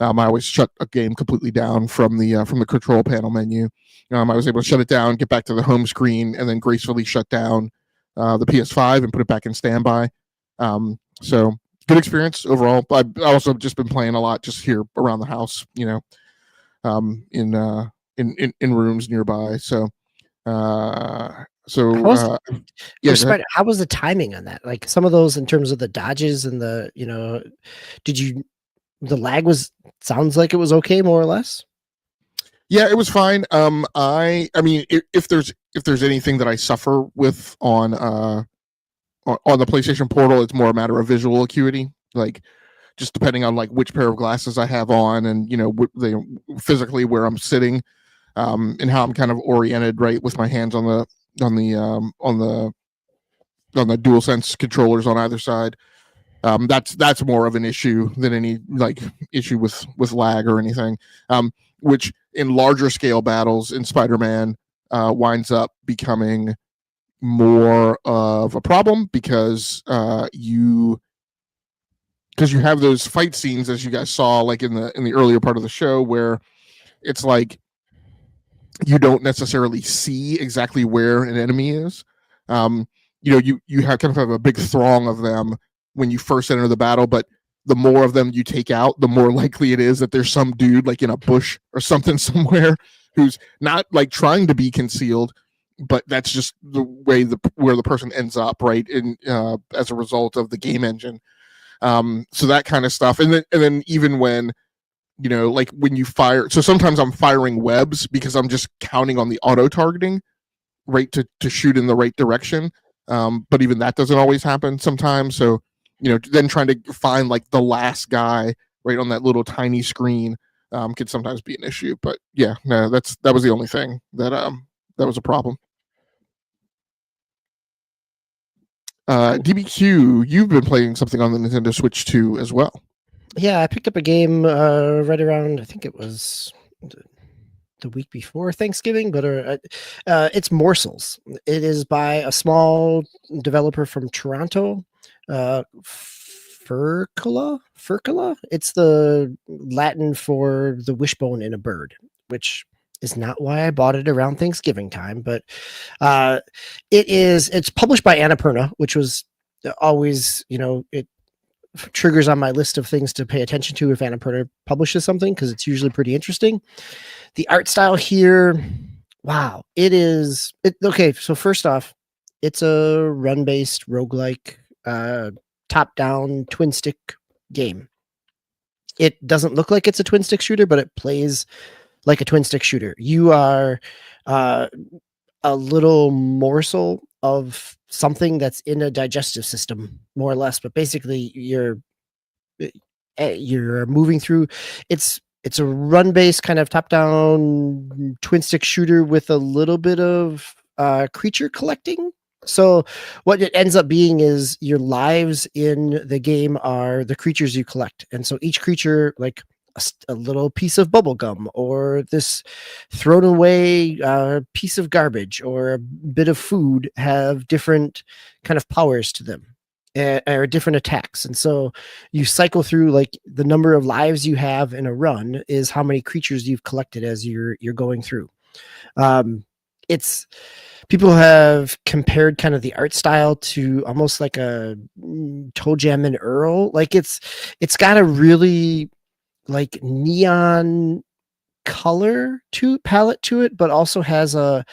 I always shut a game completely down from the control panel menu. I was able to shut it down, get back to the home screen, and then gracefully shut down the PS5 and put it back in standby. So good experience overall. I've also just been playing a lot just here around the house, in rooms nearby. So yeah.
How was the timing on that? Like some of those in terms of the dodges and the the lag sounds like it was okay, more or less.
Yeah, it was fine. I mean, if there's anything that I suffer with on the PlayStation Portal, it's more a matter of visual acuity, like just depending on like which pair of glasses I have on, and physically where I'm sitting, and how I'm kind of oriented, right, with my hands on the DualSense controllers on either side. That's more of an issue than any like issue with lag or anything. Which in larger scale battles in Spider-Man winds up becoming more of a problem because you have those fight scenes, as you guys saw, like in the earlier part of the show, where it's like you don't necessarily see exactly where an enemy is. You have a big throng of them when you first enter the battle, but the more of them you take out, the more likely it is that there's some dude like in a bush or something somewhere who's not like trying to be concealed, but that's just the way where the person ends up, right? In as a result of the game engine. So that kind of stuff, and then even when like when you fire, so sometimes I'm firing webs because I'm just counting on the auto targeting, right, to shoot in the right direction. But even that doesn't always happen sometimes. So then trying to find like the last guy right on that little tiny screen could sometimes be an issue. But yeah, no, that was the only thing that was a problem. DBQ, you've been playing something on the Nintendo Switch 2 as well.
Yeah, I picked up a game right around, I think it was the week before Thanksgiving, but it's Morsels. It is by a small developer from Toronto, Furcula. It's the Latin for the wishbone in a bird, which is not why I bought it around Thanksgiving time, but it's published by Annapurna, which was always, it triggers on my list of things to pay attention to if Annapurna publishes something, because it's usually pretty interesting. The art style here, wow, okay. So first off, it's a run-based roguelike top-down twin stick game. It doesn't look like it's a twin stick shooter, but it plays like a twin stick shooter. You are a little morsel of something that's in a digestive system, more or less, but basically you're moving through. It's a run-based kind of top-down twin stick shooter with a little bit of creature collecting So what it ends up being is your lives in the game are the creatures you collect. And so each creature, like a little piece of bubble gum or this thrown away piece of garbage or a bit of food, have different kind of powers to them or different attacks. And so you cycle through, like the number of lives you have in a run is how many creatures you've collected as you're going through. It's People have compared kind of the art style to almost like a Toe Jam and Earl. Like it's got a really like neon color to palette to it, but also has a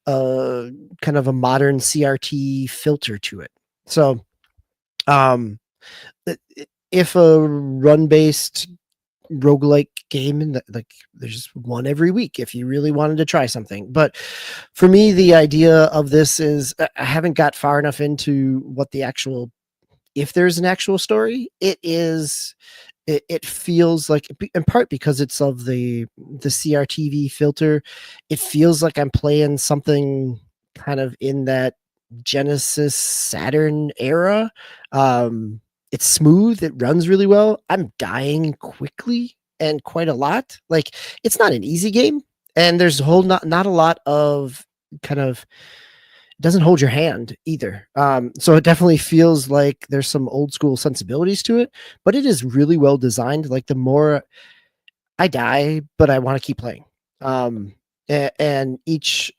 kind of a modern CRT filter to it. So if a run based roguelike game, and like there's one every week if you really wanted to try something. But for me, the idea of this is I haven't got far enough into what the actual, if there's an actual story. It feels like, in part because it's of the CRTV filter, it feels like I'm playing something kind of in that Genesis Saturn era. It's smooth, it runs really well. I'm dying quickly and quite a lot. Like, it's not an easy game, and there's not a lot of kind of, doesn't hold your hand either. So it definitely feels like there's some old school sensibilities to it, but it is really well designed. Like, the more I die, but I want to keep playing. And each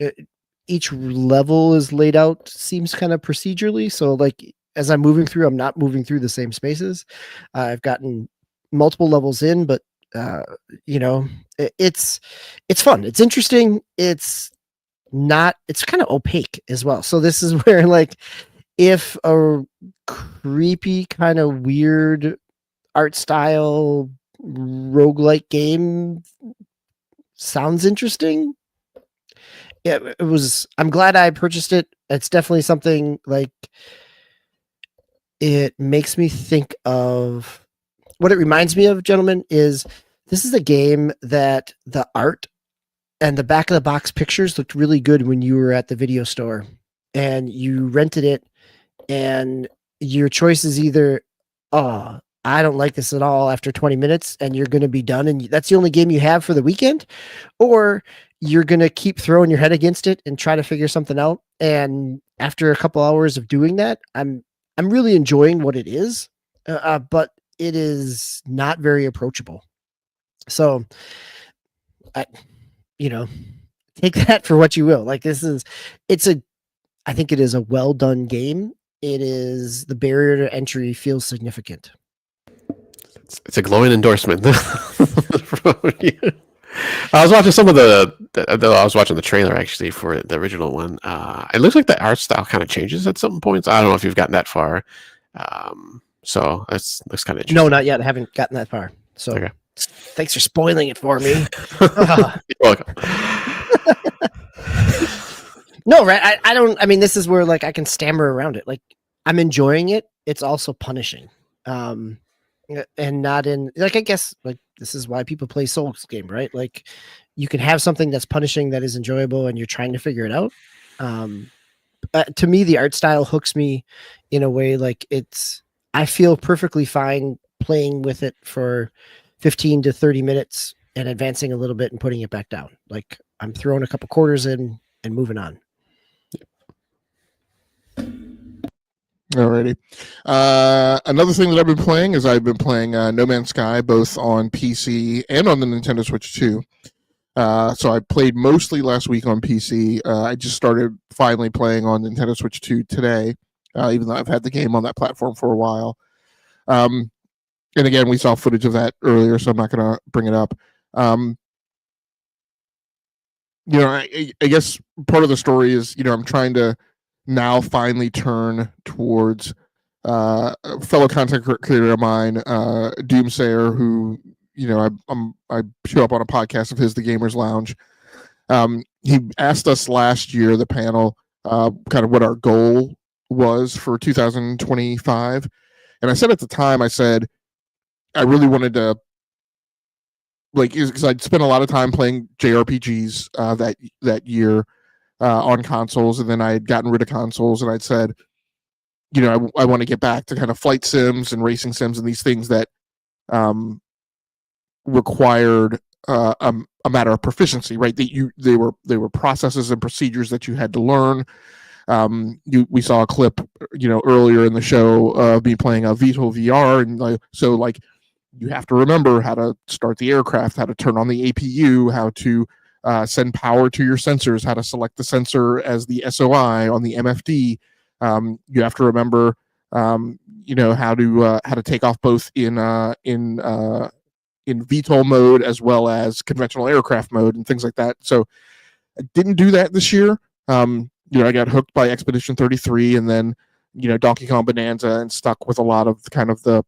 level is laid out, seems kind of procedurally. So like, as I'm moving through, I'm not moving through the same spaces. I've gotten multiple levels in, but it's fun. It's interesting. It's kind of opaque as well. So this is where, like, if a creepy kind of weird art style roguelike game sounds interesting, it was. I'm glad I purchased it. It's definitely something, like, it makes me think of what it reminds me of, gentlemen, is this is a game that the art and the back of the box pictures looked really good when you were at the video store and you rented it, and your choice is either, oh, I don't like this at all after 20 minutes, and you're going to be done, and that's the only game you have for the weekend, or you're going to keep throwing your head against it and try to figure something out. And after a couple hours of doing that, I'm really enjoying what it is, but it is not very approachable. So I take that for what you will. Like, I think it is a well done game. It is, the barrier to entry feels significant.
It's a glowing endorsement. From you. I was watching some of I was watching the trailer actually for the original one. It looks like the art style kind of changes at some points. I don't know if you've gotten that far. So that's kind of interesting.
No, not yet. I haven't gotten that far. So okay. Thanks for spoiling it for me.
You're welcome.
No, right? I mean, this is where, like, I can stammer around it. Like, I'm enjoying it. It's also punishing. And not in, like, I guess, like, this is why people play Souls game, right? Like, you can have something that's punishing that is enjoyable, and you're trying to figure it out. To me, the art style hooks me in a way, like, I feel perfectly fine playing with it for 15 to 30 minutes and advancing a little bit and putting it back down. Like, I'm throwing a couple quarters in and moving on.
Alrighty. Another thing that I've been playing is No Man's Sky, both on PC and on the Nintendo Switch 2. So I played mostly last week on PC. I just started finally playing on Nintendo Switch 2 today, even though I've had the game on that platform for a while. And again, we saw footage of that earlier, so I'm not going to bring it up. I guess part of the story is, I'm trying to now finally turn towards a fellow content creator of mine, Doomsayer, who, I show up on a podcast of his, The Gamers Lounge. He asked us last year, the panel, kind of what our goal was for 2025. And I said at the time, I really wanted to, like, because I'd spent a lot of time playing JRPGs that year. on consoles, and then I had gotten rid of consoles, and I'd said, I want to get back to kind of flight sims and racing sims and these things that required a matter of proficiency, right? They were processes and procedures that you had to learn. We saw a clip, earlier in the show of me playing a VTOL VR, and so like you have to remember how to start the aircraft, how to turn on the APU, how to send power to your sensors, how to select the sensor as the SOI on the MFD. You have to remember, how to take off both in VTOL mode as well as conventional aircraft mode and things like that. So I didn't do that this year. I got hooked by Expedition 33 and then, Donkey Kong Bonanza, and stuck with a lot of kind of the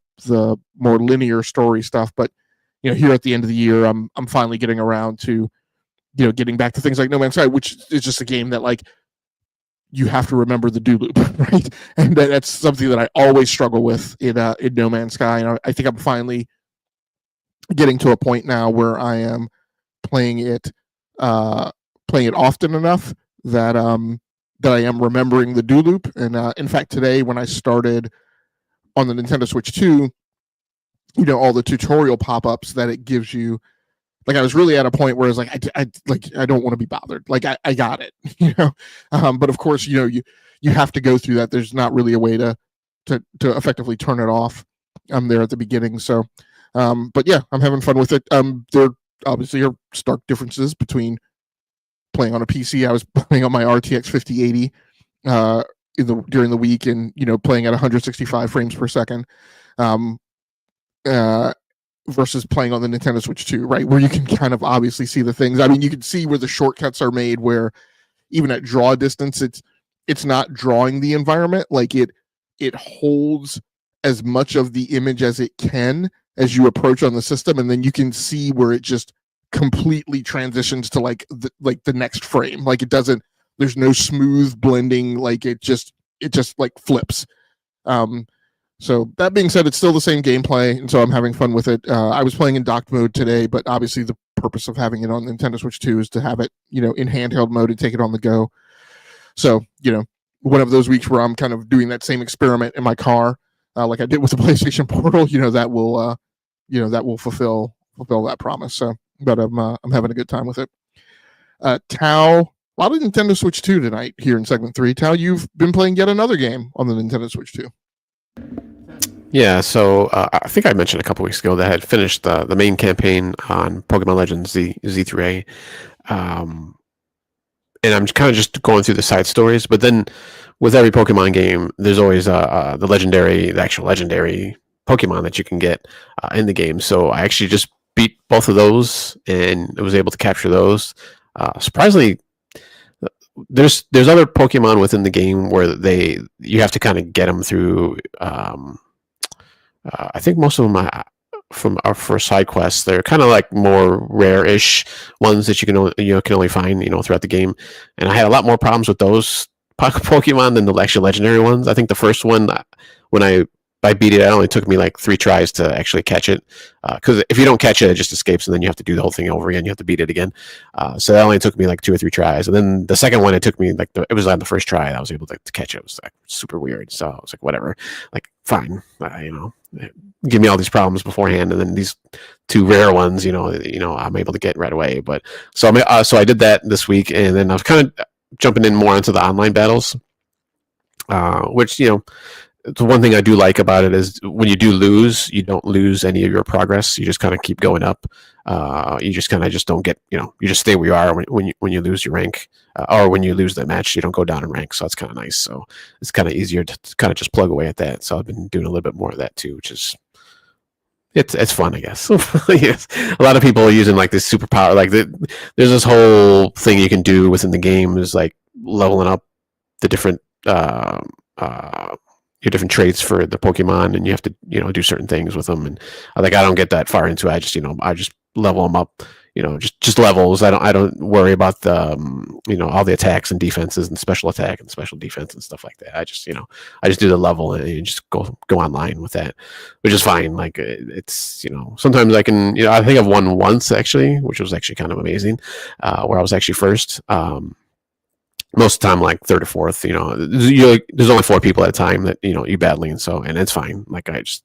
more linear story stuff. But, here at the end of the year, I'm finally getting around to, getting back to things like No Man's Sky, which is just a game that like you have to remember the do loop, right? And that's something that I always struggle with in No Man's Sky. And I think I'm finally getting to a point now where I am playing it often enough that I am remembering the do loop. And in fact, today when I started on the Nintendo Switch 2, all the tutorial pop-ups that it gives you, like I was really at a point where I was like, I don't want to be bothered. Like I got it, but of course, you have to go through that. There's not really a way to effectively turn it off there at the beginning. So, but yeah, I'm having fun with it. There obviously are stark differences between playing on a PC. I was playing on my RTX 5080 during the week, and playing at 165 frames per second, versus playing on the Nintendo Switch 2, right, where you can kind of obviously see the things. I mean, you can see where the shortcuts are made, where even at draw distance, it's not drawing the environment. Like it holds as much of the image as it can as you approach on the system, and then you can see where it just completely transitions to like the next frame. Like there's no smooth blending. Like it just like flips. So that being said, it's still the same gameplay, and so I'm having fun with it. I was playing in docked mode today, but obviously the purpose of having it on Nintendo Switch 2 is to have it, in handheld mode and take it on the go. So, one of those weeks where I'm kind of doing that same experiment in my car, like I did with the PlayStation Portal, that will fulfill that promise. So, but I'm having a good time with it. Tao, a lot of Nintendo Switch 2 tonight here in segment 3. Tao, you've been playing yet another game on the Nintendo Switch 2.
Yeah, so I think I mentioned a couple weeks ago that I had finished the main campaign on Pokemon Legends Z through A, and I'm kind of just going through the side stories. But then, with every Pokemon game, there's always the actual legendary Pokemon that you can get in the game. So I actually just beat both of those, and I was able to capture those. Surprisingly, there's other Pokemon within the game where you have to kind of get them through. I think most of them are for side quests. They're kind of like more rare-ish ones that you can only find throughout the game. And I had a lot more problems with those Pokemon than the actual legendary ones. I think the first one, when I beat it, it only took me like 3 tries to actually catch it. Because if you don't catch it, it just escapes, and then you have to do the whole thing over again. You have to beat it again. So that only took me like 2 or 3 tries. And then the second one, it took me like it was on the first try that I was able to catch it. It was like super weird. So I was like, whatever, like fine, give me all these problems beforehand, and then these 2 rare ones, I'm able to get right away. But so I did that this week, and then I was kind of jumping in more into the online battles, which the one thing I do like about it is when you do lose, you don't lose any of your progress. You just kind of keep going up. You just kind of just don't get, you just stay where you are when you lose your rank, or when you lose the match, you don't go down in rank. So that's kind of nice. So it's kind of easier to kind of just plug away at that. So I've been doing a little bit more of that too, which is it's fun, I guess. Yes. A lot of people are using like this superpower. Like there's this whole thing you can do within the game is like leveling up the different your different traits for the Pokemon, and you have to do certain things with them. And I don't get that far into it. I just level them up. Just levels. I don't worry about the all the attacks and defenses and special attack and special defense and stuff like that. I just do the level and just go online with that, which is fine. Like it's sometimes I can I think I've won once actually, which was actually kind of amazing, where I was actually first. most of the time like third or fourth. There's only 4 people at a time that you battling, and it's fine. Like it's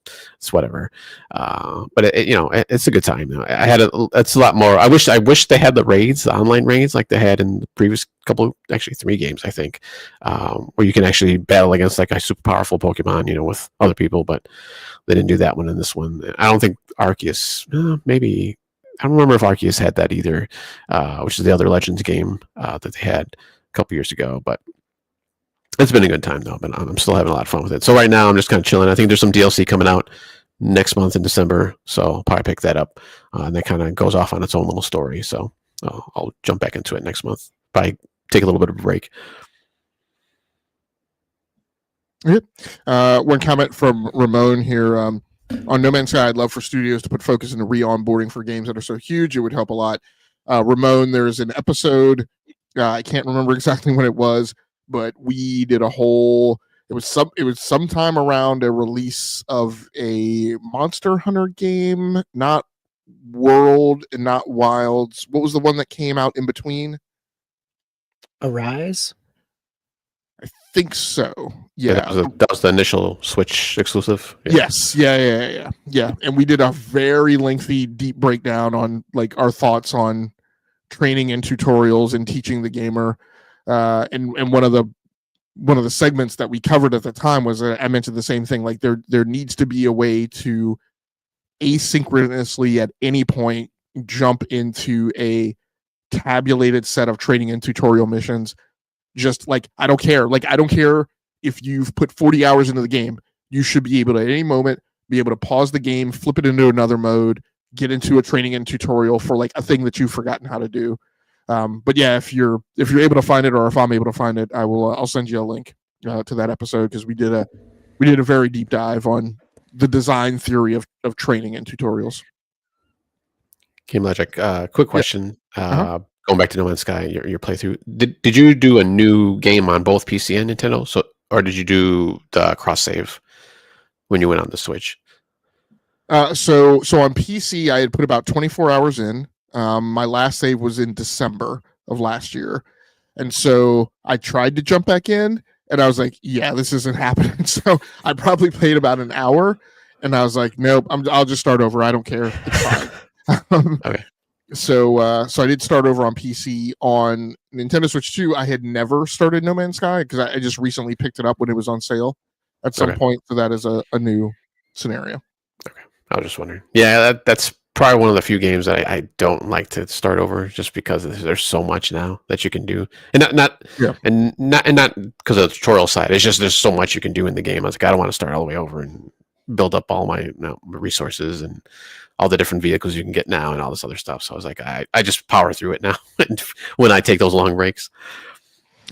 whatever. But it's a good time. It's a lot more. I wish they had the raids, the online raids, like they had in the previous couple, actually 3 games, I think, where you can actually battle against like a super powerful Pokemon, with other people. But they didn't do that one in this one. I don't think Arceus, maybe. I don't remember if Arceus had that either, which is the other Legends game that they had a couple years ago. But it's been a good time though. But I'm still having a lot of fun with it. So right now I'm just kind of chilling. I think there's some DLC coming out next month in December, so I'll probably pick that up. And that kind of goes off on its own little story. So I'll jump back into it next month. Probably take a little bit of a break.
Yep. One comment from Ramon here. On No Man's Sky, I'd love for studios to put focus into re-onboarding for games that are so huge. It would help a lot. Ramon, there's an episode, I can't remember exactly when it was, but we did a whole. It was sometime around a release of a Monster Hunter game, not World and not Wilds. What was the one that came out in between?
Arise?
I think so. Yeah,
that was the initial Switch exclusive.
Yeah. Yes, yeah. And we did a very lengthy, deep breakdown on like our thoughts on training and tutorials and teaching the gamer. And one of the segments that we covered at the time was I mentioned the same thing. Like there needs to be a way to asynchronously at any point jump into a tabulated set of training and tutorial missions. Just like, I don't care if you've put 40 hours into the game, you should be able to at any moment be able to pause the game, flip it into another mode, get into a training and tutorial for like a thing that you've forgotten how to do. But yeah, if you're able to find it, or if I'm able to find it, I'll send you a link to that episode, because we did a very deep dive on the design theory of training and tutorials.
Game Logic, quick question. Yeah. Going back to No Man's Sky, your playthrough, did you do a new game on both PC and Nintendo? Or did you do the cross save when you went on the Switch?
So on PC, I had put about 24 hours in. My last save was in December of last year, and so I tried to jump back in, and I was like, "Yeah, this isn't happening." So I probably played about an hour, and I was like, "Nope, I'll just start over. I don't care. It's fine."
Okay.
So I did start over on PC. On Nintendo Switch 2, I had never started No Man's Sky because I just recently picked it up when it was on sale at some point. So that is a new scenario.
Okay, I was just wondering. Yeah, that's probably one of the few games that I don't like to start over, just because there's so much now that you can do, and not because of the tutorial side. It's just there's so much you can do in the game. I was like, I don't want to start all the way over and build up all my resources and all the different vehicles you can get now and all this other stuff. So I was like, I just power through it now when I take those long breaks.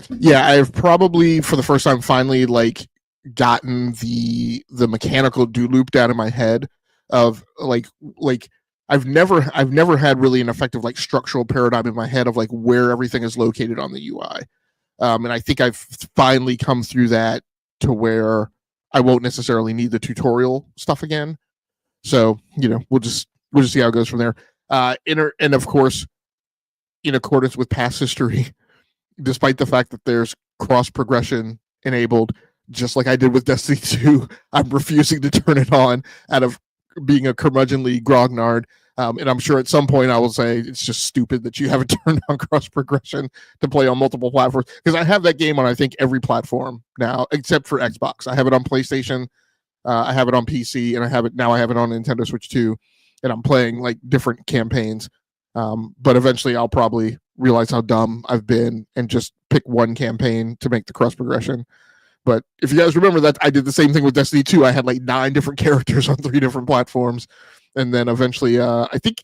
Yeah, I've probably for the first time finally like gotten the mechanical do loop down in my head of like I've never had really an effective like structural paradigm in my head of like where everything is located on the UI. And I think I've finally come through that to where I won't necessarily need the tutorial stuff again. So, we'll just see how it goes from there. And of course, in accordance with past history, despite the fact that there's cross progression enabled, just like I did with Destiny 2, I'm refusing to turn it on out of being a curmudgeonly grognard. And I'm sure at some point I will say it's just stupid that you haven't turned on cross progression to play on multiple platforms, because I have that game on I think every platform now except for Xbox. I have it on PlayStation, I have it on PC, and I have it on Nintendo Switch 2, and I'm playing like different campaigns. But eventually I'll probably realize how dumb I've been and just pick one campaign to make the cross progression. But if you guys remember that, I did the same thing with Destiny 2. I had like 9 different characters on 3 different platforms. And then eventually, I think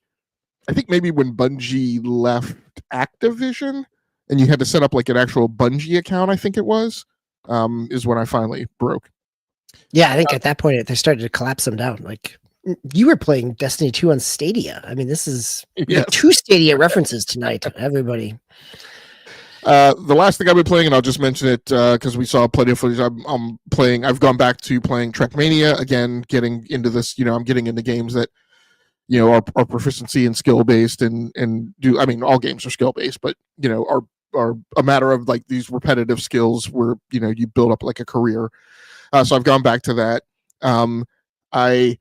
maybe when Bungie left Activision and you had to set up like an actual Bungie account, I think it was, is when I finally broke.
Yeah, I think at that point they started to collapse them down. Like, you were playing Destiny 2 on Stadia. I mean, this is 2 Stadia references tonight, everybody.
The last thing I've been playing, and I'll just mention it because we saw plenty of footage. I've gone back to playing Trackmania again, getting into this. I'm getting into games that are proficiency and skill based, and all games are skill based, but are are a matter of like these repetitive skills where you build up like a career. So I've gone back to that. I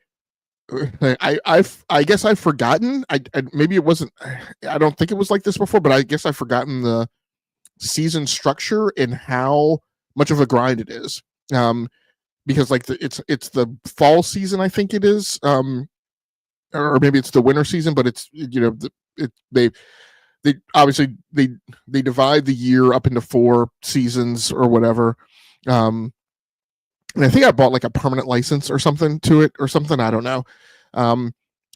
guess I've forgotten. I maybe it wasn't. I don't think it was like this before, but I guess I've forgotten the season structure and how much of a grind it is. Because like it's the fall season, I think it is, or maybe it's the winter season, but it's they obviously they divide the year up into 4 seasons or whatever. And I think I bought like a permanent license or something to it or something. I don't know.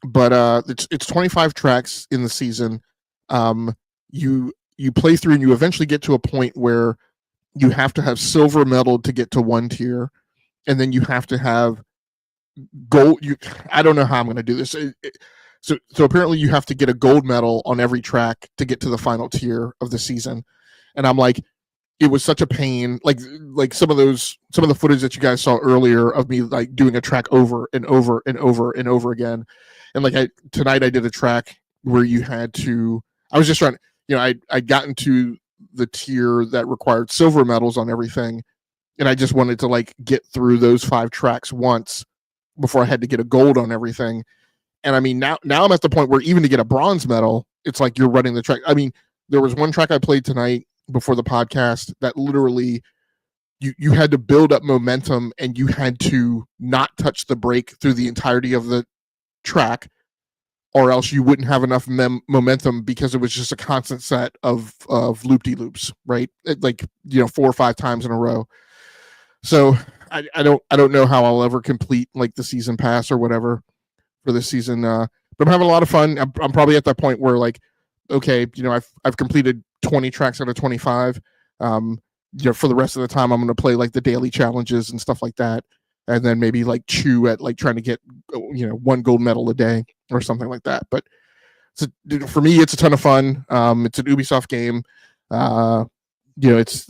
But it's 25 tracks in the season. You play through and you eventually get to a point where you have to have silver medal to get to 1 tier, and then you have to have gold. I don't know how I'm going to do this. So apparently you have to get a gold medal on every track to get to the final tier of the season. And I'm like, it was such a pain. Like some of the footage that you guys saw earlier of me like doing a track over and over and over and over again. And like tonight I did a track where you had to. I was just trying. I got into the tier that required silver medals on everything, and I just wanted to like get through those 5 tracks once before I had to get a gold on everything. And I mean, now I'm at the point where even to get a bronze medal, it's like you're running the track. I mean, there was one track I played tonight before the podcast that literally you had to build up momentum and you had to not touch the brake through the entirety of the track, or else you wouldn't have enough momentum because it was just a constant set of loop-de-loops, right? 4 or 5 times in a row. So I don't know how I'll ever complete like the season pass or whatever for this season, but I'm having a lot of fun. I'm probably at that point where like, okay, I've completed 20 tracks out of 25. For the rest of the time, I'm going to play like the daily challenges and stuff like that, and then maybe like chew at like trying to get 1 gold medal a day or something like that. But for me, it's a ton of fun. It's an Ubisoft game. It's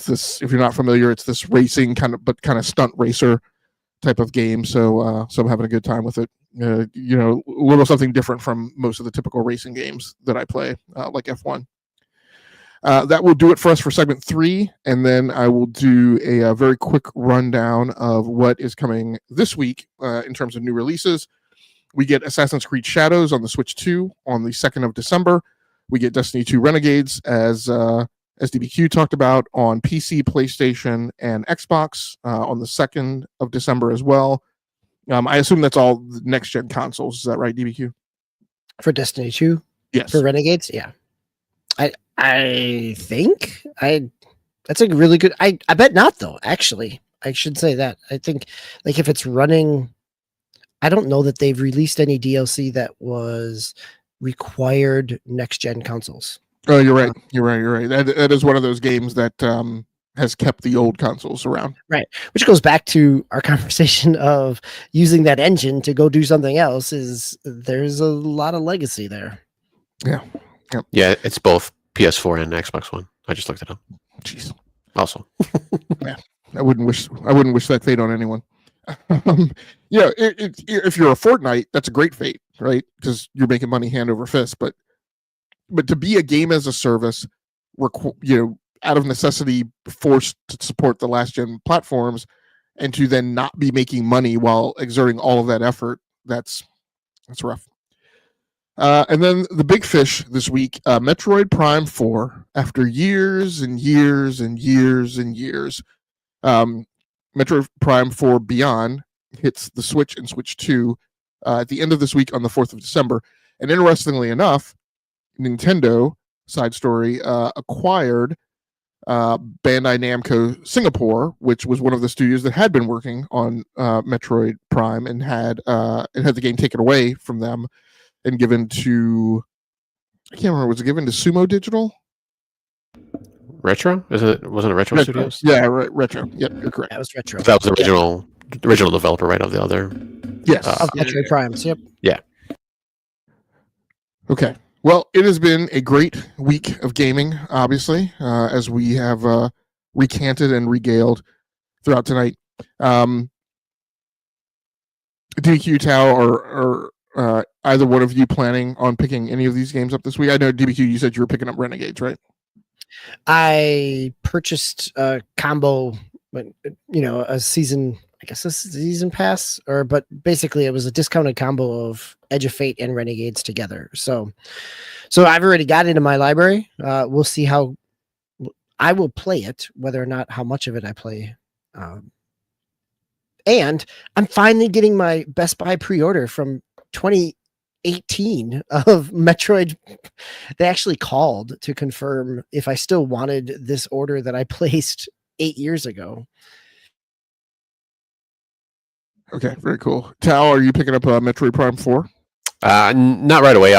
this. If you're not familiar, it's this racing kind of stunt racer type of game. So I'm having a good time with it. A little something different from most of the typical racing games that I play, like F1. That will do it for us for segment 3, and then I will do a very quick rundown of what is coming this week in terms of new releases. We get Assassin's Creed Shadows on the Switch 2 on the 2nd of December. We get Destiny 2 Renegades, as DBQ talked about, on PC, PlayStation, and Xbox on the 2nd of December as well. I assume that's all the next-gen consoles. Is that right, DBQ?
For Destiny 2?
Yes.
For Renegades? Yeah. I think that's a really good. I bet not, though. Actually, I should say that. I think like if it's running, I don't know that they've released any DLC that was required next-gen consoles.
Oh, you're right. You're right. That is one of those games that has kept the old consoles around.
Right. Which goes back to our conversation of using that engine to go do something else. There's a lot of legacy there.
Yeah. Yep.
Yeah, it's both PS4 and Xbox One. I just looked it up.
Jeez.
Also.
Yeah. I wouldn't wish that fate on anyone. If you're a Fortnite, that's a great fate, right? Because you're making money hand over fist. But to be a game as a service, out of necessity, forced to support the last gen platforms, and to then not be making money while exerting all of that effort, that's rough. And then the big fish this week, Metroid Prime 4, after years and years and years and years. Metroid Prime 4 Beyond hits the Switch and Switch 2 at the end of this week on the 4th of December. And interestingly enough, Nintendo, side story, acquired Bandai Namco Singapore, which was one of the studios that had been working on Metroid Prime and had the game taken away from them and given to, I can't remember, was it given to Sumo Digital?
Retro? Wasn't it Retro Studios?
Yeah, Retro. Yep, you're correct.
That was Retro.
That was the original developer, right, of the other.
Yes.
Of Metroid Primes, yep.
Yeah.
Okay. Well, it has been a great week of gaming, obviously, as we have recanted and regaled throughout tonight. DBQ, Tao, or either one of you planning on picking any of these games up this week? I know, DBQ, you said you were picking up Renegades, right?
I purchased a combo, a season, I guess this is a season pass, but basically it was a discounted combo of Edge of Fate and Renegades together. So I've already got it in my library. We'll see how I will play it, whether or not how much of it I play. And I'm finally getting my Best Buy pre-order from 2018 of Metroid. They actually called to confirm if I still wanted this order that I placed 8 years ago.
Okay, very cool. Tal, are you picking up Metroid Prime 4?
Not right away.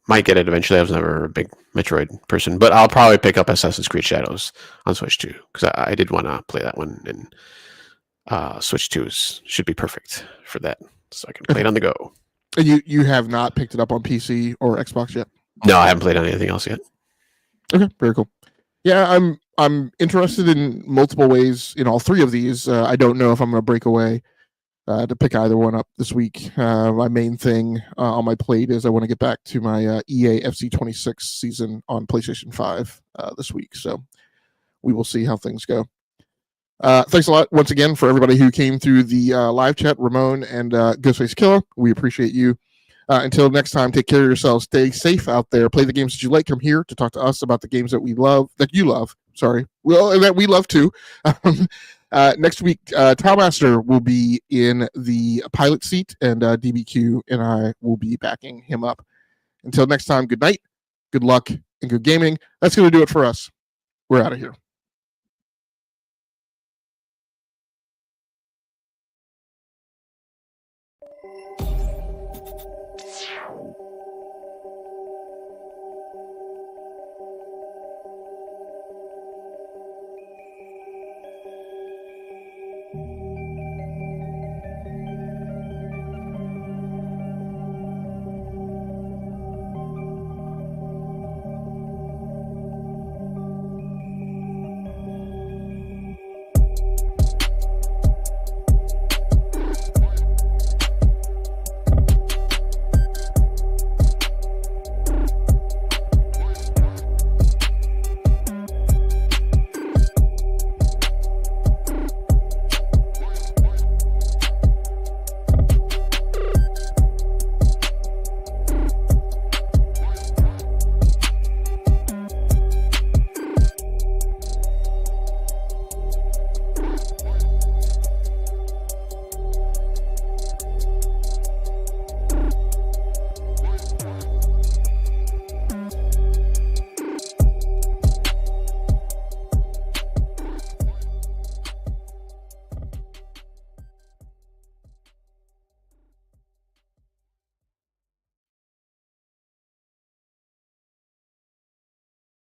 Might get it eventually. I was never a big Metroid person, but I'll probably pick up Assassin's Creed Shadows on Switch 2 because I did want to play that one, and Switch 2 should be perfect for that, so I can play it on the go.
And you have not picked it up on PC or Xbox yet?
No, I haven't played on anything else yet.
Okay, very cool. Yeah, I'm interested in multiple ways in all three of these. I don't know if I'm going to break away to pick either one up this week. My main thing on my plate is I want to get back to my EA FC 26 season on PlayStation 5 this week. So we will see how things go. Thanks a lot once again for everybody who came through the live chat, Ramon and Ghostface Killer. We appreciate you. Until next time, take care of yourselves. Stay safe out there. Play the games that you like. Come here to talk to us about the games that we love, that you love. Sorry. Well, and that we love too. Next week, Talmaster will be in the pilot seat, and DBQ and I will be backing him up. Until next time, good night, good luck, and good gaming. That's going to do it for us. We're out of here.